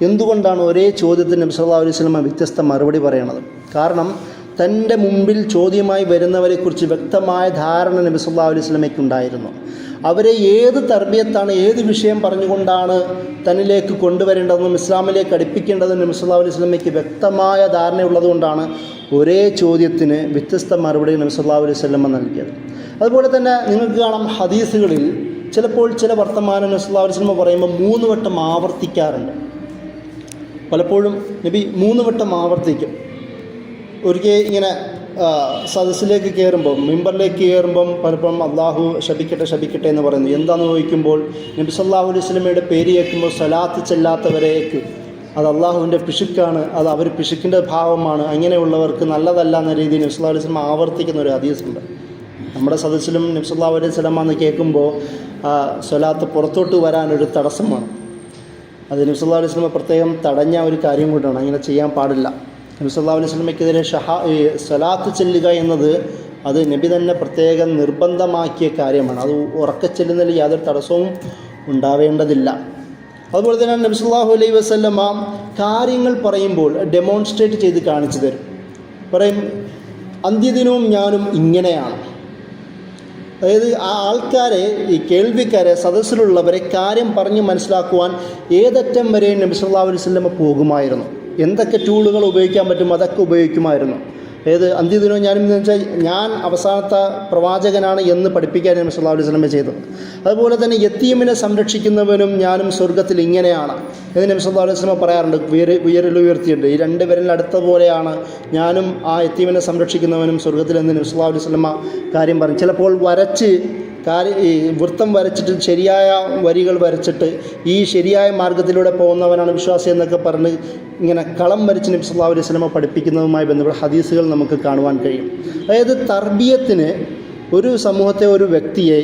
എന്തുകൊണ്ടാണ് ഒരേ ചോദ്യത്തിന് നബി സല്ലല്ലാഹു അലൈഹി വസല്ലം വ്യത്യസ്ത മറുപടി പറയണത്? കാരണം തൻ്റെ മുമ്പിൽ ചോദ്യമായി വരുന്നവരെക്കുറിച്ച് വ്യക്തമായ ധാരണ നബി സല്ലല്ലാഹു അലൈഹി വസല്ലമയ്ക്ക് ഉണ്ടായിരുന്നു. അവരെ ഏത് തർബിയത്താണ്, ഏത് വിഷയം പറഞ്ഞുകൊണ്ടാണ് തന്നിലേക്ക് കൊണ്ടുവരേണ്ടതെന്നും ഇസ്ലാമിലേക്ക് അടുപ്പിക്കേണ്ടതെന്നും നബി സല്ലല്ലാഹു അലൈഹി വസല്ലമയ്ക്ക് വ്യക്തമായ ധാരണയുള്ളതുകൊണ്ടാണ് ഒരേ ചോദ്യത്തിന് വ്യത്യസ്ത മറുപടി നബി സല്ലല്ലാഹു അലൈഹി വസല്ലമ നൽകിയത്. അതുപോലെ തന്നെ നിങ്ങൾക്ക് കാണാം, ഹദീസുകളിൽ ചിലപ്പോൾ ചില വർത്തമാനം നബി സല്ലല്ലാഹു അലൈഹി വസല്ലമ പറയുമ്പോൾ 3 വട്ടം ആവർത്തിക്കാറുണ്ട്. പലപ്പോഴും നബി 3 വട്ടം ആവർത്തിക്കും. ഒരിക്കൽ ഇങ്ങനെ സദസ്സിലേക്ക് കയറുമ്പം, മിമ്പറിലേക്ക് കയറുമ്പം പലപ്പോഴും അള്ളാഹു ശപിക്കട്ടെ എന്ന് പറയുന്നു. എന്താണെന്ന് ചോദിക്കുമ്പോൾ നബി സല്ലല്ലാഹു അലൈഹി വസല്ലമയുടെ പേര് കേൾക്കുമ്പോൾ സലാത്ത് ചെല്ലാത്തവരേക്ക് അത് അള്ളാഹുവിൻ്റെ പിശുക്കാണ്, അത് അവർ പിശുക്കിൻ്റെ ഭാവമാണ്, അങ്ങനെയുള്ളവർക്ക് നല്ലതല്ല എന്ന രീതിയിൽ നബി സല്ലല്ലാഹു അലൈഹി വസല്ലം ആവർത്തിക്കുന്ന ഒരു ഹദീസുണ്ട്. നമ്മുടെ സദസ്സിലും നബി സല്ലല്ലാഹു അലൈഹി വസല്ലം എന്ന് കേൾക്കുമ്പോൾ സ്വലാത്ത് പുറത്തോട്ട് വരാനൊരു തടസ്സമാണ്. അത് നബി സല്ലല്ലാഹു അലൈഹി വസല്ലം പ്രത്യേകം തടഞ്ഞ ഒരു കാര്യം കൊണ്ടാണ്, അങ്ങനെ ചെയ്യാൻ പാടില്ല നബി സല്ലല്ലാഹു അലൈഹി വസല്ലമയ്ക്കെതിരെ സ്വലാത്ത് ചെല്ലുക എന്നത് അത് നബി തന്നെ പ്രത്യേകം നിർബന്ധമാക്കിയ കാര്യമാണ്. അത് ഉറക്കെ ചെല്ലുന്നതിൽ യാതൊരു തടസ്സവും ഉണ്ടാവേണ്ടതില്ല. അതുപോലെ തന്നെ നബി സല്ലല്ലാഹു അലൈഹി വസല്ലമ കാര്യങ്ങൾ പറയുമ്പോൾ ഡെമോൺസ്ട്രേറ്റ് ചെയ്ത് കാണിച്ചു തരും. പറയും, അന്ത്യദിനവും ഞാനും ഇങ്ങനെയാണ്. അതായത് ആ ആൾക്കാരെ, ഈ കേൾവിക്കാരെ, സദസ്സിലുള്ളവരെ കാര്യം പറഞ്ഞ് മനസ്സിലാക്കുവാൻ ഏതറ്റം വരെ നബി സല്ലല്ലാഹു അലൈഹി വസല്ലമ പോകുമായിരുന്നു. എന്തൊക്കെ ടൂളുകൾ ഉപയോഗിക്കാൻ പറ്റും അതൊക്കെ ഉപയോഗിക്കുമായിരുന്നു. ഏത് അന്ത്യദിനവും ഞാനും എന്ന് വെച്ചാൽ ഞാൻ അവസാനത്തെ പ്രവാചകനാണ് എന്ന് പഠിപ്പിക്കാൻ നബി സല്ലല്ലാഹു അലൈഹി വസല്ലമ ചെയ്തത്. അതുപോലെ തന്നെ യതീമിനെ സംരക്ഷിക്കുന്നവനും ഞാനും സ്വർഗ്ഗത്തിൽ ഇങ്ങനെയാണ് എന്ന് നബി സല്ലല്ലാഹു അലൈഹി വസല്ലമ പറയാറുണ്ട്. ഉയർത്തിയിട്ടുണ്ട്. ഈ രണ്ട് വിരലിൽ അടുത്ത പോലെയാണ് ഞാനും ആ യതീമിനെ സംരക്ഷിക്കുന്നവനും സ്വർഗ്ഗത്തിൽ എന്ന് നബി സല്ലല്ലാഹു അലൈഹി വസല്ലമ കാര്യം പറഞ്ഞു. ചിലപ്പോൾ ഈ വൃത്തം വരച്ചിട്ട് ശരിയായ വരികൾ വരച്ചിട്ട് ഈ ശരിയായ മാർഗത്തിലൂടെ പോകുന്നവനാണ് വിശ്വാസി എന്നൊക്കെ പറഞ്ഞ് ഇങ്ങനെ കളം വരച്ച് നബി സല്ലല്ലാഹു അലൈഹി വസല്ലമ പഠിപ്പിക്കുന്നതുമായി ബന്ധപ്പെട്ട ഹദീസുകൾ നമുക്ക് കാണുവാൻ കഴിയും. അതായത് തർബിയത്തിന് ഒരു സമൂഹത്തെ, ഒരു വ്യക്തിയെ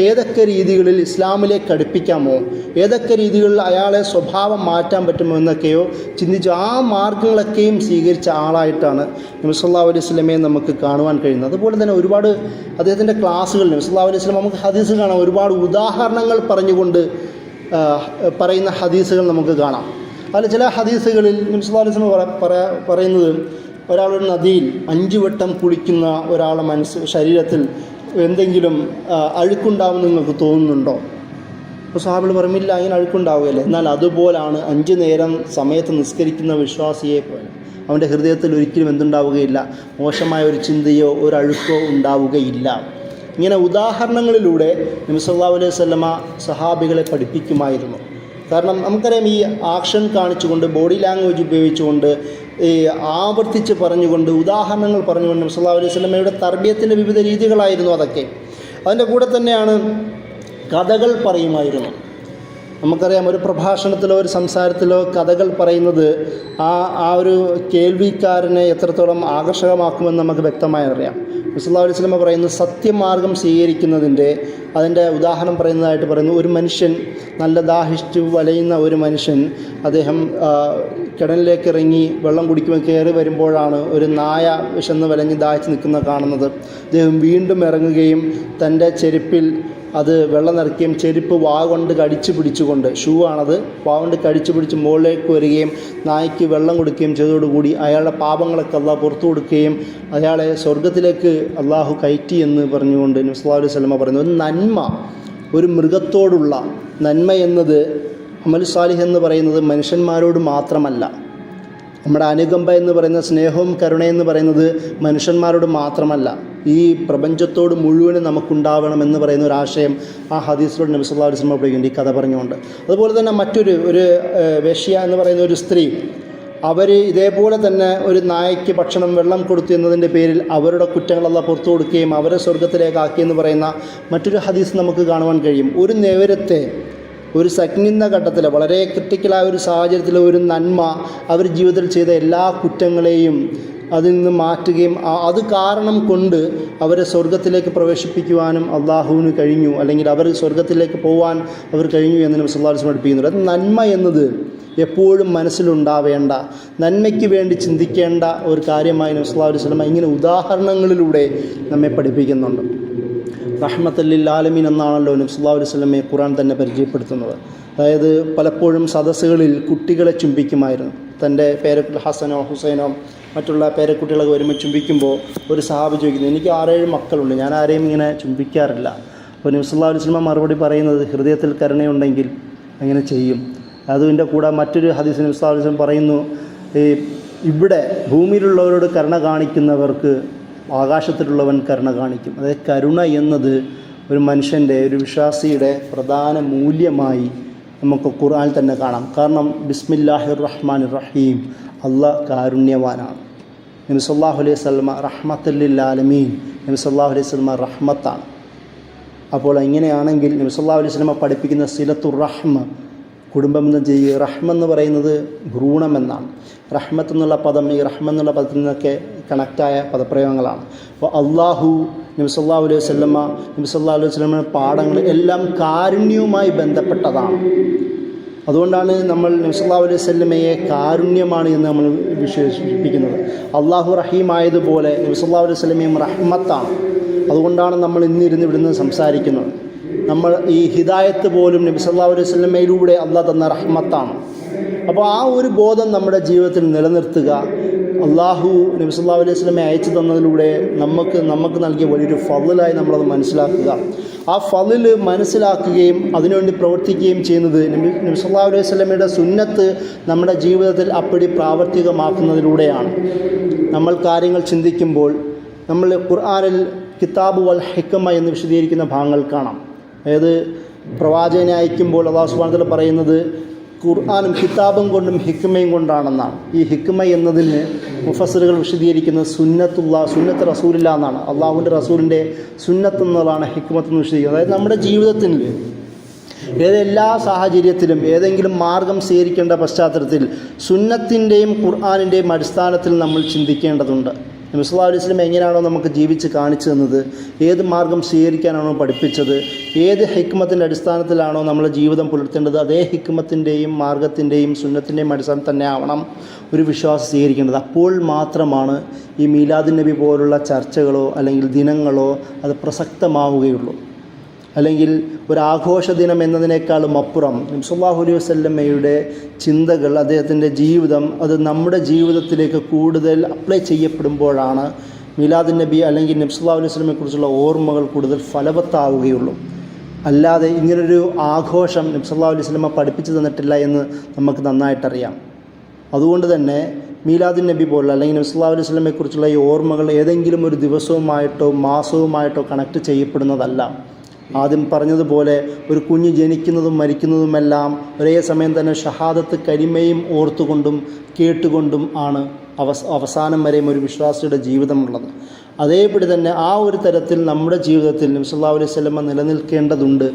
ഏതൊക്കെ രീതികളിൽ ഇസ്ലാമിലേക്ക് അടുപ്പിക്കാമോ, ഏതൊക്കെ രീതികളിൽ അയാളെ സ്വഭാവം മാറ്റാൻ പറ്റുമോ എന്നൊക്കെയോ ചിന്തിച്ചു ആ മാർഗങ്ങളൊക്കെയും സ്വീകരിച്ച ആളായിട്ടാണ് നബി സല്ലല്ലാഹു അലൈഹി വസല്ലമയെ നമുക്ക് കാണുവാൻ കഴിയുന്നത്. അതുപോലെ തന്നെ ഒരുപാട് അദ്ദേഹത്തിൻ്റെ ക്ലാസ്സുകളിൽ നബി സല്ലല്ലാഹു അലൈഹി വസല്ലം നമുക്ക് ഹദീസ് കാണാം. ഒരുപാട് ഉദാഹരണങ്ങൾ പറഞ്ഞുകൊണ്ട് പറയുന്ന ഹദീസുകൾ നമുക്ക് കാണാം. അതിൽ ചില ഹദീസുകളിൽ നബി സല്ലല്ലാഹു അലൈഹി വസല്ലം പറയുന്നത്, ഒരാളൊരു നദിയിൽ 5 വട്ടം കുളിക്കുന്ന ഒരാളെ ശരീരത്തിൽ എന്തെങ്കിലും അഴുക്കുണ്ടാവുമെന്ന് നിങ്ങൾക്ക് തോന്നുന്നുണ്ടോ? അപ്പോൾ സ്വഹാബികൾ പറയുമില്ല, അങ്ങനെ അഴുക്കുണ്ടാവുകയല്ലേ. എന്നാൽ അതുപോലാണ് 5 നേരം സമയത്ത് നിസ്കരിക്കുന്ന വിശ്വാസിയെ പോലെ അവൻ്റെ ഹൃദയത്തിൽ ഒരിക്കലും എന്തുണ്ടാവുകയില്ല, മോശമായ ഒരു ചിന്തയോ ഒരു അഴുക്കോ ഉണ്ടാവുകയില്ല. ഇങ്ങനെ ഉദാഹരണങ്ങളിലൂടെ നബി സല്ലല്ലാഹു അലൈഹി വസല്ലമ സഹാബികളെ പഠിപ്പിക്കുമായിരുന്നു. കാരണം നമുക്കറിയാം, ഈ ആക്ഷൻ കാണിച്ചുകൊണ്ട്, ബോഡി ലാംഗ്വേജ് ഉപയോഗിച്ചുകൊണ്ട്, ഈ ആവർത്തിച്ച് പറഞ്ഞുകൊണ്ട്, ഉദാഹരണങ്ങൾ പറഞ്ഞുകൊണ്ട് നബി സല്ലല്ലാഹു അലൈഹി വസല്ലമയുടെ തർബിയത്തിൻ്റെ വിവിധ രീതികളായിരുന്നു അതൊക്കെ. അതിൻ്റെ കൂടെ തന്നെയാണ് കഥകൾ പറയുമായിരുന്നു. നമുക്കറിയാം, ഒരു പ്രഭാഷണത്തിലോ ഒരു സംസാരത്തിലോ കഥകൾ പറയുന്നത് ആ ഒരു കേൾവിക്കാരനെ എത്രത്തോളം ആകർഷകമാക്കുമെന്ന് നമുക്ക് വ്യക്തമായി അറിയാം. നബി സല്ലല്ലാഹു അലൈഹി വസല്ലമ പറയുന്നു, സത്യമാർഗം സ്വീകരിക്കുന്നതിൻ്റെ അതിൻ്റെ ഉദാഹരണം പറയുന്നതായിട്ട് പറയുന്നു. ഒരു മനുഷ്യൻ, നല്ല ദാഹിച്ചു വലയുന്ന ഒരു മനുഷ്യൻ, അദ്ദേഹം കിണലിലേക്ക് ഇറങ്ങി വെള്ളം കുടിക്കുമ്പോൾ കയറി വരുമ്പോഴാണ് ഒരു നായ വിശന്ന് വലഞ്ഞ് ദാഹിച്ച് നിൽക്കുന്ന കാണുന്നത്. അദ്ദേഹം വീണ്ടും ഇറങ്ങുകയും തൻ്റെ ചെരുപ്പിൽ അത് വെള്ളം നിറയ്ക്കുകയും ചെരുപ്പ് കൊണ്ട് കടിച്ചു പിടിച്ചുകൊണ്ട്, ഷൂ ആണത്, കൊണ്ട് കടിച്ചു പിടിച്ച് മുകളിലേക്ക് വരികയും നായ്ക്ക് വെള്ളം കൊടുക്കുകയും ചെയ്തതോടുകൂടി അയാളുടെ പാപങ്ങളൊക്കെ അള്ളാഹു പുറത്തു കൊടുക്കുകയും അയാളെ സ്വർഗത്തിലേക്ക് അള്ളാഹു കയറ്റി എന്ന് പറഞ്ഞുകൊണ്ട് നബി സല്ലല്ലാഹു അലൈഹി വസല്ലമ പറയുന്നു. ഒരു നന്മ, ഒരു മൃഗത്തോടുള്ള നന്മ എന്നത്, അമൽ സാലിഹ് എന്ന് പറയുന്നത് മനുഷ്യന്മാരോട് മാത്രമല്ല. നമ്മുടെ അനുകമ്പ എന്ന് പറയുന്ന, സ്നേഹവും കരുണയെന്ന് പറയുന്നത് മനുഷ്യന്മാരോട് മാത്രമല്ല, ഈ പ്രപഞ്ചത്തോട് മുഴുവനും നമുക്കുണ്ടാവണം എന്ന് പറയുന്ന ഒരു ആശയം ആ ഹദീസിലൂടെ നബി സല്ലല്ലാഹു അലൈഹി വസല്ലം പഠിക്കുന്നുണ്ട്, ഈ കഥ പറഞ്ഞുകൊണ്ട്. അതുപോലെ തന്നെ മറ്റൊരു വേശ്യ എന്ന് പറയുന്ന ഒരു സ്ത്രീ, അവർ ഇതേപോലെ തന്നെ ഒരു നായയ്ക്ക് ഭക്ഷണം, വെള്ളം കൊടുത്തു എന്നതിൻ്റെ പേരിൽ അവരുടെ കുറ്റങ്ങളെല്ലാം പുറത്തു കൊടുക്കുകയും അവരെ സ്വർഗത്തിലേക്കാക്കിയെന്ന് പറയുന്ന മറ്റൊരു ഹദീസ് നമുക്ക് കാണുവാൻ കഴിയും. ഒരു നേരത്തെ, ഒരു സഗ്നിന്ന ഘട്ടത്തിൽ, വളരെ ക്രിട്ടിക്കലായ ഒരു സാഹചര്യത്തിൽ ഒരു നന്മ അവർ ജീവിതത്തിൽ ചെയ്ത എല്ലാ കുറ്റങ്ങളെയും അതിൽ നിന്ന് മാറ്റുകയും അത് കാരണം കൊണ്ട് അവരെ സ്വർഗത്തിലേക്ക് പ്രവേശിപ്പിക്കുവാനും അള്ളാഹുവിന് കഴിഞ്ഞു, അല്ലെങ്കിൽ അവർ സ്വർഗത്തിലേക്ക് പോകാൻ അവർ കഴിഞ്ഞു എന്ന് നബി സല്ലല്ലാഹു അലൈഹി വസല്ലം പഠിപ്പിക്കുന്നുണ്ട്. അത് നന്മ എന്നത് എപ്പോഴും മനസ്സിലുണ്ടാവേണ്ട, നന്മയ്ക്ക് വേണ്ടി ചിന്തിക്കേണ്ട ഒരു കാര്യമായി നബി സല്ലല്ലാഹു അലൈഹി വസല്ലം ഇങ്ങനെ ഉദാഹരണങ്ങളിലൂടെ നമ്മെ പഠിപ്പിക്കുന്നുണ്ട്. റഹ്മത്തുൽ ലിൽ ആലമീൻ എന്നാണല്ലോ നബി സല്ലല്ലാഹു അലൈഹി വസല്ലമയെ ഖുർആൻ തന്നെ പരിചയപ്പെടുത്തുന്നത്. അതായത് പലപ്പോഴും സദസ്സുകളിൽ കുട്ടികളെ ചുംബിക്കുമായിരുന്നു. തൻ്റെ പേരക്കുട്ടി ഹസനോ ഹുസൈനോ മറ്റുള്ള പേരക്കുട്ടികളൊക്കെ വരുമ്പോൾ ചുംബിക്കുമ്പോൾ ഒരു സഹാബി ചോദിക്കുന്നു, എനിക്ക് 6-7 മക്കളുണ്ട്, ഞാൻ ആരെയും ഇങ്ങനെ ചുംബിക്കാറില്ല. അപ്പോൾ നബി സല്ലല്ലാഹു അലൈഹി വസല്ലം മറുപടി പറയുന്നത്, ഹൃദയത്തിൽ കരുണയുണ്ടെങ്കിൽ അങ്ങനെ ചെയ്യും. അതിൻ്റെ കൂടെ മറ്റൊരു ഹദീസ് നബി സല്ലല്ലാഹു അലൈഹി വസല്ലം പറയുന്നു, ഇവിടെ ഭൂമിയിലുള്ളവരോട് കരുണ കാണിക്കുന്നവർക്ക് ആകാശത്തിലുള്ളവൻ കരുണ കാണിക്കും. അതായത് കരുണ എന്നത് ഒരു മനുഷ്യൻ്റെ, ഒരു വിശ്വാസിയുടെ പ്രധാന മൂല്യമായി നമുക്ക് ഖുർആനിൽ തന്നെ കാണാം. കാരണം ബിസ്മില്ലാഹിർ റഹ്മാനിർ റഹീം, അല്ലാഹ് കാരുണ്യവാനാണ്. നബി സല്ലല്ലാഹു അലൈഹി വസല്ലം റഹ്മത്തുൽ ലിൽ ആലമീൻ, നബി സല്ലല്ലാഹു അലൈഹി വസല്ലം റഹ്മത്താണ്. അപ്പോൾ ഇങ്ങനെയാണെങ്കിൽ നബി സല്ലല്ലാഹു അലൈഹി വസല്ലം പഠിപ്പിക്കുന്ന സിലത്തുർ റഹ്മ, കുടുംബബന്ധം ചെയ്യുക. റഹ്മ എന്ന് പറയുന്നത് ഭ്രൂണമെന്നാണ്. റഹ്മത്ത് എന്നുള്ള പദം ഈ റഹ്മ എന്നുള്ള പദത്തിൽ നിന്നൊക്കെ കണക്റ്റായ പദപ്രയോഗങ്ങളാണ്. അപ്പോൾ അള്ളാഹു, നബി സല്ലല്ലാഹു അലൈഹി വസല്ലമ, നബി സല്ലല്ലാഹു അലൈഹി വസല്ലമയുടെ പാഠങ്ങൾ എല്ലാം കാരുണ്യവുമായി ബന്ധപ്പെട്ടതാണ്. അതുകൊണ്ടാണ് നമ്മൾ നബി സല്ലല്ലാഹു അലൈഹി വസല്ലമയെ കാരുണ്യമാണ് എന്ന് നമ്മൾ വിശേഷിപ്പിക്കുന്നത്. അള്ളാഹു റഹീം ആയതുപോലെ നബി സല്ലല്ലാഹു അലൈഹി വസല്ലമയും റഹ്മത്താണ്. അതുകൊണ്ടാണ് നമ്മൾ ഇന്നിരുന്ന് ഇവിടുന്ന് സംസാരിക്കുന്നത്. നമ്മൾ ഈ ഹിദായത്ത് പോലും നബി സല്ലല്ലാഹു അലൈഹി വസല്ലമയിലൂടെ അള്ളാഹ് തന്ന റഹ്മത്താണ്. അപ്പോൾ ആ ഒരു ബോധം നമ്മുടെ ജീവിതത്തിൽ നിലനിർത്തുക, അള്ളാഹു നബി സല്ലല്ലാഹു അലൈഹി വസല്ലമയെ അയച്ചു തന്നതിലൂടെ നമുക്ക് നൽകിയ വലിയൊരു ഫളലായി നമ്മളത് മനസ്സിലാക്കുക. ആ ഫളല് മനസ്സിലാക്കുകയും അതിനുവേണ്ടി പ്രവർത്തിക്കുകയും ചെയ്യുന്നത് നബി സല്ലല്ലാഹു അലൈഹി വസല്ലമയുടെ സുന്നത്ത് നമ്മുടെ ജീവിതത്തിൽ അപ്പടി പ്രാവർത്തികമാക്കുന്നതിലൂടെയാണ്. നമ്മൾ കാര്യങ്ങൾ ചിന്തിക്കുമ്പോൾ നമ്മൾ ഖുർആനിൽ കിതാബ് വൽ ഹിക്മ എന്ന് വിശദീകരിക്കുന്ന ഭാഗങ്ങൾ കാണാം. അതായത് പ്രവാചകനെ അയക്കുമ്പോൾ അല്ലാഹു സുബ്ഹാനഹു വ തആല പറയുന്നത് ഖുർആനും കിതാബും കൊണ്ടും ഹിക്മയും കൊണ്ടാണെന്നാണ്. ഈ ഹിക്മ എന്നതിന് മുഫസ്സിറുകൾ വിശദീകരിക്കുന്നത് സുന്നത്ത് റസൂലില്ല എന്നാണ്. അള്ളാഹുവിൻ്റെ റസൂലിൻ്റെ സുന്നത്ത് എന്നതാണ് ഹിക്മത്ത് എന്ന് വിശദീകരിക്കുന്നത്. അതായത് നമ്മുടെ ജീവിതത്തിൽ ഏതെല്ലാ സാഹചര്യത്തിലും ഏതെങ്കിലും മാർഗം സ്വീകരിക്കേണ്ട പശ്ചാത്തലത്തിൽ സുന്നത്തിൻ്റെയും ഖുർആനിൻ്റെയും അടിസ്ഥാനത്തിൽ നമ്മൾ ചിന്തിക്കേണ്ടതുണ്ട്. നബി സല്ലല്ലാഹു അലൈഹി വസല്ലം എങ്ങനെയാണോ നമുക്ക് ജീവിച്ച് കാണിച്ചു തന്നത്, ഏത് മാർഗം സ്വീകരിക്കാനാണോ പഠിപ്പിച്ചത്, ഏത് ഹിക്മത്തിൻ്റെ അടിസ്ഥാനത്തിലാണോ നമ്മുടെ ജീവിതം പുലർത്തേണ്ടത്, അതേ ഹിക്മത്തിൻ്റെയും മാർഗത്തിൻ്റെയും സുന്നത്തിൻ്റെയും അടിസ്ഥാനത്തിൽ തന്നെ ആവണം ഒരു വിശ്വാസം സ്വീകരിക്കേണ്ടത്. അപ്പോൾ മാത്രമാണ് ഈ മീലാദുൻ നബി പോലുള്ള ചർച്ചകളോ അല്ലെങ്കിൽ ദിനങ്ങളോ അത് പ്രസക്തമാവുകയുള്ളൂ. അല്ലെങ്കിൽ ഒരാഘോഷ ദിനം എന്നതിനേക്കാളും അപ്പുറം നബി സല്ലല്ലാഹു അലൈഹി വസല്ലമയുടെ ചിന്തകൾ, അദ്ദേഹത്തിൻ്റെ ജീവിതം അത് നമ്മുടെ ജീവിതത്തിലേക്ക് കൂടുതൽ അപ്ലൈ ചെയ്യപ്പെടുമ്പോഴാണ് മീലാദുൻ നബി അല്ലെങ്കിൽ നബി സല്ലല്ലാഹു അലൈഹി വസല്ലമയെക്കുറിച്ചുള്ള ഓർമ്മകൾ കൂടുതൽ ഫലവത്താവുകയുള്ളൂ. അല്ലാതെ ഇങ്ങനൊരു ആഘോഷം നബി സല്ലല്ലാഹു അലൈഹി വസല്ലമ പഠിപ്പിച്ചു തന്നിട്ടില്ല എന്ന് നമുക്ക് നന്നായിട്ടറിയാം. അതുകൊണ്ട് തന്നെ മീലാദുൻ നബി പോലുള്ള അല്ലെങ്കിൽ നബി സല്ലല്ലാഹു അലൈഹി വസല്ലമയെക്കുറിച്ചുള്ള ഈ ഓർമ്മകൾ ഏതെങ്കിലും ഒരു ദിവസവുമായിട്ടോ മാസവുമായിട്ടോ കണക്ട് ചെയ്യപ്പെടുന്നതല്ല. ആദ്യം പറഞ്ഞതുപോലെ ഒരു കുഞ്ഞ് ജനിക്കുന്നതും മരിക്കുന്നതുമെല്ലാം ഒരേ സമയം തന്നെ ഷഹാദത്ത് കലിമയും ഓർത്തുകൊണ്ടും കേട്ടുകൊണ്ടും ആണ് അവസാനം വരെയും ഒരു വിശ്വാസിയുടെ ജീവിതമുള്ളത്. അതേപടി തന്നെ ആ ഒരു തരത്തിൽ നമ്മുടെ ജീവിതത്തിൽ നബി സല്ലല്ലാഹു അലൈഹി വസല്ലമ നിലനിൽക്കേണ്ടതുണ്ട്.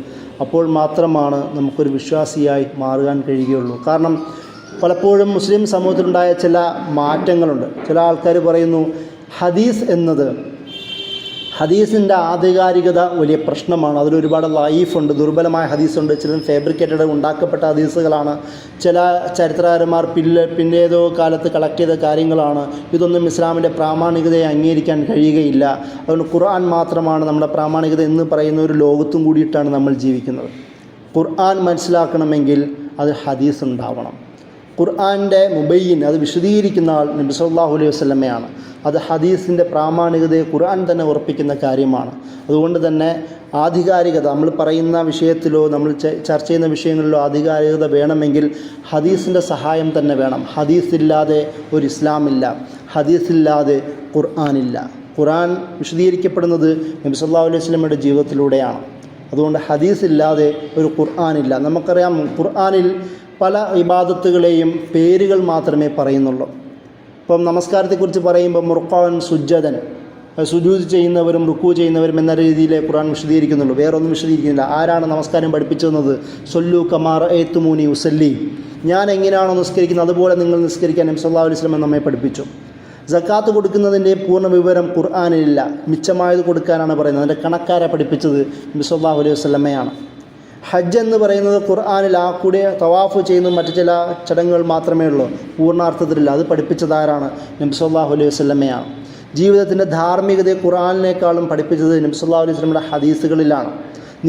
അപ്പോൾ മാത്രമാണ് നമുക്കൊരു വിശ്വാസിയായി മാറുവാൻ കഴിയുകയുള്ളൂ. കാരണം പലപ്പോഴും മുസ്ലിം സമൂഹത്തിലുണ്ടായ ചില മാറ്റങ്ങളുണ്ട്. ചില ആൾക്കാർ പറയുന്നു ഹദീസിൻ്റെ ആധികാരികത വലിയ പ്രശ്നമാണ്, അതിലൊരുപാട് ലൈഫുണ്ട്, ദുർബലമായ ഹദീസുണ്ട്, ചില ഫാബ്രിക്കേറ്റഡ് ഉണ്ടാക്കപ്പെട്ട ഹദീസുകളാണ്, ചില ചരിത്രകാരന്മാർ പിന്നേതോ കാലത്ത് കളക്ട് ചെയ്ത കാര്യങ്ങളാണ്, ഇതൊന്നും ഇസ്ലാമിൻ്റെ പ്രാമാണികതയെ അംഗീകരിക്കാൻ കഴിയുകയില്ല. അതുകൊണ്ട് ഖുർആൻ മാത്രമാണ് നമ്മുടെ പ്രാമാണികത എന്ന് പറയുന്ന ഒരു ലോകത്തും കൂടിയിട്ടാണ് നമ്മൾ ജീവിക്കുന്നത്. ഖുർആൻ മനസ്സിലാക്കണമെങ്കിൽ അത് ഹദീസ് ഉണ്ടാവണം. ഖുർആൻ്റെ മുബയ്യിൻ, അത് വിശദീകരിക്കുന്ന ആൾ നബി സല്ലല്ലാഹു അലൈഹി വസല്ലമയാണ്. അത് ഹദീസിൻ്റെ പ്രാമാണികതയെ ഖുർആൻ തന്നെ ഉറപ്പിക്കുന്ന കാര്യമാണ്. അതുകൊണ്ട് തന്നെ ആധികാരികത നമ്മൾ പറയുന്ന വിഷയത്തിലോ നമ്മൾ ചർച്ച ചെയ്യുന്ന വിഷയങ്ങളിലോ ആധികാരികത വേണമെങ്കിൽ ഹദീസിൻ്റെ സഹായം തന്നെ വേണം. ഹദീസില്ലാതെ ഒരു ഇസ്ലാമില്ല, ഹദീസില്ലാതെ ഖുർആനില്ല. ഖുർആൻ വിശദീകരിക്കപ്പെടുന്നത് നബി സല്ലല്ലാഹു അലൈഹി വസല്ലമയുടെ ജീവിതത്തിലൂടെയാണ്. അതുകൊണ്ട് ഹദീസില്ലാതെ ഒരു ഖുർആനില്ല. നമുക്കറിയാം ഖുർആനിൽ പല ഇബാദത്തുകളെയും പേരുകൾ മാത്രമേ പറയുന്നുള്ളൂ. ഇപ്പം നമസ്കാരത്തെക്കുറിച്ച് പറയുമ്പോൾ മുർഖാൻ സുജ്ജദൻ, സുജൂദ് ചെയ്യുന്നവരും റുക്കൂ ചെയ്യുന്നവരും എന്ന രീതിയിലെ ഖുർആൻ വിശദീകരിക്കുന്നുള്ളൂ, വേറൊന്നും വിശദീകരിക്കുന്നില്ല. ആരാണ് നമസ്കാരം പഠിപ്പിച്ചു തന്നത്? സൊല്ലു കമാ റഅയ്തുമൂനി ഉസല്ലി, ഞാൻ എങ്ങനെയാണോ നിസ്കരിക്കുന്നത് അതുപോലെ നിങ്ങൾ നിസ്കരിക്കാൻ നബി സല്ലല്ലാഹു അലൈഹി വസല്ലം നമ്മെ പഠിപ്പിച്ചു. സക്കാത്ത് കൊടുക്കുന്നതിൻ്റെ പൂർണ്ണ വിവരം ഖുർആനിലില്ല, മിച്ചമായത് കൊടുക്കാനാണ് പറയുന്നത്. അതിൻ്റെ കണക്കാരെ പഠിപ്പിച്ചത് നബി സല്ലല്ലാഹു അലൈഹി വസല്ലമയാണ്. ഹജ്ജ് എന്ന് പറയുന്നത് ഖുർആനിൽ ആ കൂടെ തവാഫ് ചെയ്യുന്ന മറ്റു ചില ചടങ്ങുകൾ മാത്രമേ ഉള്ളൂ, പൂർണ്ണാർത്ഥത്തിലില്ല. അത് പഠിപ്പിച്ചതാരാണ്? നബി സല്ലല്ലാഹു അലൈഹി വസല്ലമയാണ്. ജീവിതത്തിൻ്റെ ധാർമ്മികതയെ ഖുർആനിനേക്കാളും പഠിപ്പിച്ചത് നബി സല്ലല്ലാഹു അലൈഹി വസല്ലമയുടെ ഹദീസുകളിലാണ്.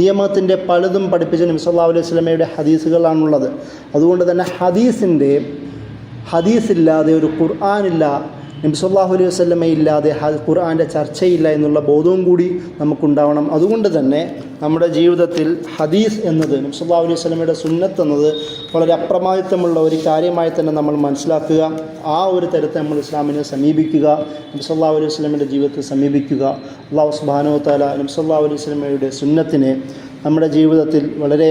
നിയമത്തിൻ്റെ പലതും പഠിപ്പിച്ച നബി സല്ലല്ലാഹു അലൈഹി വസല്ലമയുടെ ഹദീസുകളാണുള്ളത്. അതുകൊണ്ട് തന്നെ ഹദീസില്ലാതെ ഒരു ഖുർആനില്ല, നബി സല്ലല്ലാഹു അലൈഹി വസല്ലമയില്ലാതെ ഖുർആൻ്റെ ചർച്ചയില്ല എന്നുള്ള ബോധവും കൂടി നമുക്കുണ്ടാവണം. അതുകൊണ്ട് തന്നെ നമ്മുടെ ജീവിതത്തിൽ ഹദീസ് എന്നത്, നബി സല്ലല്ലാഹു അലൈഹി വസല്ലമയുടെ സുന്നത്ത് എന്നത് വളരെ അപ്രമാദിത്വമുള്ള ഒരു കാര്യമായി തന്നെ നമ്മൾ മനസ്സിലാക്കുക. ആ ഒരു തരത്തെ നമ്മൾ ഇസ്ലാമിനെ സമീപിക്കുക, നബി സല്ലല്ലാഹു അലൈഹി വസല്ലമയുടെ ജീവിതത്തെ സമീപിക്കുക. അല്ലാഹു സുബ്ഹാനഹു വ തആല നബി സല്ലല്ലാഹു അലൈഹി വസല്ലമയുടെ സുന്നത്തിനെ നമ്മുടെ ജീവിതത്തിൽ വളരെ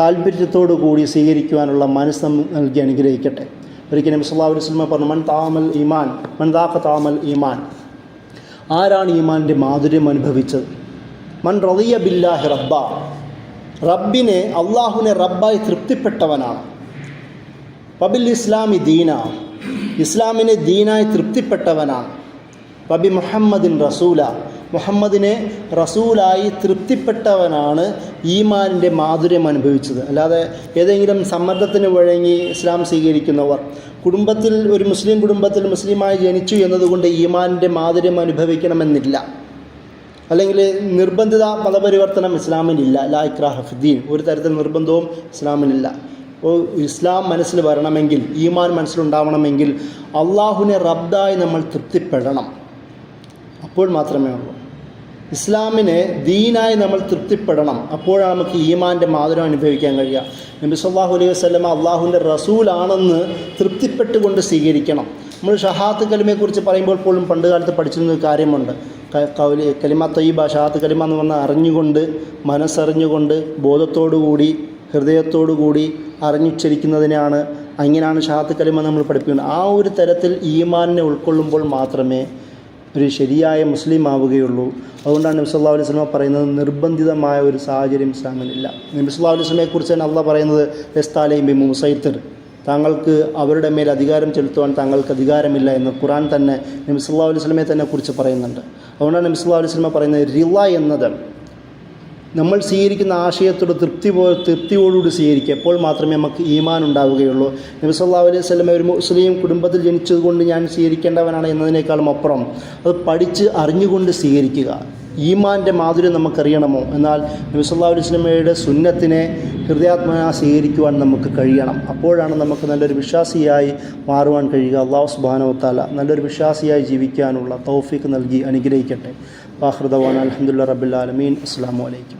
താല്പര്യത്തോടു കൂടി സ്വീകരിക്കുവാനുള്ള മനസ്സ് നൽകി അനുഗ്രഹിക്കട്ടെ. ഒരിക്കൽ നബി സല്ലല്ലാഹു അലൈഹി വസല്ലം പറഞ്ഞു, മൻ ദാഖ തഅമൽ ഈമാൻ, ആരാണ് ഈമാൻ്റെ മാധുര്യം അനുഭവിച്ചത്? മൻ റളിയ ബില്ലാഹി റബ്ബ, റബ്ബിനെ അള്ളാഹുവിനെ റബ്ബായി തൃപ്തിപ്പെട്ടവനാണ്. വബിൽ ഇസ്ലാമി ദീന, ഇസ്ലാമിനെ ദീനായി തൃപ്തിപ്പെട്ടവനാണ്. വബി മുഹമ്മദിൻ റസൂല, മുഹമ്മദിനെ റസൂലായി തൃപ്തിപ്പെട്ടവനാണ് ഈമാനിൻ്റെ മാധുര്യം അനുഭവിച്ചത്. അല്ലാതെ ഏതെങ്കിലും സമ്മർദ്ദത്തിന് വഴങ്ങി ഇസ്ലാം സ്വീകരിക്കുന്നവർ, കുടുംബത്തിൽ ഒരു മുസ്ലിം കുടുംബത്തിൽ മുസ്ലിമായി ജനിച്ചു എന്നതുകൊണ്ട് ഈമാനിൻ്റെ മാധുര്യം അനുഭവിക്കണമെന്നില്ല. അല്ലെങ്കിൽ നിർബന്ധിത മതപരിവർത്തനം ഇസ്ലാമിനില്ല. ലാ ഇക്രാഹ ഫിദ്ദീൻ, ഒരു തരത്തിൽ നിർബന്ധവും ഇസ്ലാമിനില്ല. ഇസ്ലാം മനസ്സിൽ വരണമെങ്കിൽ, ഈമാൻ മനസ്സിലുണ്ടാവണമെങ്കിൽ അള്ളാഹുവിനെ റബ്ബായി നമ്മൾ തൃപ്തിപ്പെടണം. അപ്പോൾ മാത്രമേ ഉള്ളൂ. ഇസ്ലാമിനെ ദീനായി നമ്മൾ തൃപ്തിപ്പെടണം. അപ്പോഴാണ് നമുക്ക് ഈമാൻ്റെ മാധുര്യം അനുഭവിക്കാൻ കഴിയുക. നബി സല്ലല്ലാഹു അലൈഹി വസല്ലമ അള്ളാഹുവിൻ്റെ റസൂലാണെന്ന് തൃപ്തിപ്പെട്ടുകൊണ്ട് സ്വീകരിക്കണം. നമ്മൾ ഷഹാദത്ത് കലിമയെക്കുറിച്ച് പറയുമ്പോൾ പോലും പണ്ട് കാലത്ത് പഠിച്ചിരുന്നൊരു കാര്യമുണ്ട്. കലിമ ത്വയ്യിബ, ഷഹാദത്ത് കലിമ എന്ന് പറഞ്ഞാൽ അറിഞ്ഞുകൊണ്ട്, മനസ്സറിഞ്ഞുകൊണ്ട്, ബോധത്തോടുകൂടി, ഹൃദയത്തോടുകൂടി അറിഞ്ഞുച്ചരിക്കുന്നതിനാണ്. അങ്ങനെയാണ് ഷഹാദത്ത് കലിമ നമ്മൾ പഠിപ്പിക്കുന്നത്. ആ ഒരു തരത്തിൽ ഈമാനിനെ ഉൾക്കൊള്ളുമ്പോൾ മാത്രമേ ഒരു ശരിയായ മുസ്ലിം ആവുകയുള്ളൂ. അതുകൊണ്ടാണ് നബി സല്ലല്ലാഹു അലൈഹി വസല്ലം പറയുന്നത് നിർബന്ധിതമായ ഒരു സാഹചര്യം ഇസ്ലാമിലില്ല. നബി സല്ലല്ലാഹു അലൈഹി വസല്ലമയെക്കുറിച്ച് തന്നെ അള്ളാഹ് പറയുന്നത് ലസ്താലൈഹിം ബിമുസൈത്തിർ, താങ്കൾക്ക് അവരുടെ മേൽ അധികാരം ചെലുത്തുവാൻ താങ്കൾക്ക് അധികാരമില്ല എന്ന് ഖുർആൻ തന്നെ നബി സല്ലല്ലാഹു അലൈഹി വസല്ലമയെ തന്നെ കുറിച്ച് പറയുന്നുണ്ട്. അതുകൊണ്ടാണ് നബി സല്ലല്ലാഹു അലൈഹി വസല്ലം പറയുന്നത് റിള എന്നത് നമ്മൾ സ്വീകരിക്കുന്ന ആശയത്തോട് തൃപ്തിയോടുകൂടി സ്വീകരിക്കുക. എപ്പോൾ മാത്രമേ നമുക്ക് ഈമാൻ ഉണ്ടാവുകയുള്ളൂ. നബി സല്ലല്ലാഹു അലൈഹി വസല്ലം ഒരു മുസ്ലിം കുടുംബത്തിൽ ജനിച്ചതുകൊണ്ട് ഞാൻ സ്വീകരിക്കേണ്ടവനാണ് എന്നതിനേക്കാളും അപ്പുറം അത് പഠിച്ച് അറിഞ്ഞുകൊണ്ട് സ്വീകരിക്കുക. ഈമാൻ്റെ മാധുര്യം നമുക്കറിയണമോ? എന്നാൽ നബി സല്ലല്ലാഹു അലൈഹി വസല്ലമയുടെ സുന്നത്തിനെ ഹൃദയാത്മന സ്വീകരിക്കുവാൻ നമുക്ക് കഴിയണം. അപ്പോഴാണ് നമുക്ക് നല്ലൊരു വിശ്വാസിയായി മാറുവാൻ കഴിയുക. അല്ലാഹു സുബ്ഹാനഹു വ തആല നല്ലൊരു വിശ്വാസിയായി ജീവിക്കാനുള്ള തൗഫീഖ് നൽകി അനുഗ്രഹിക്കട്ടെ. വാഖിറു ദഅ്വാനാ അൽഹംദുലില്ലാഹി റബ്ബിൽ ആലമീൻ. അസ്സലാമു അലൈക്കും.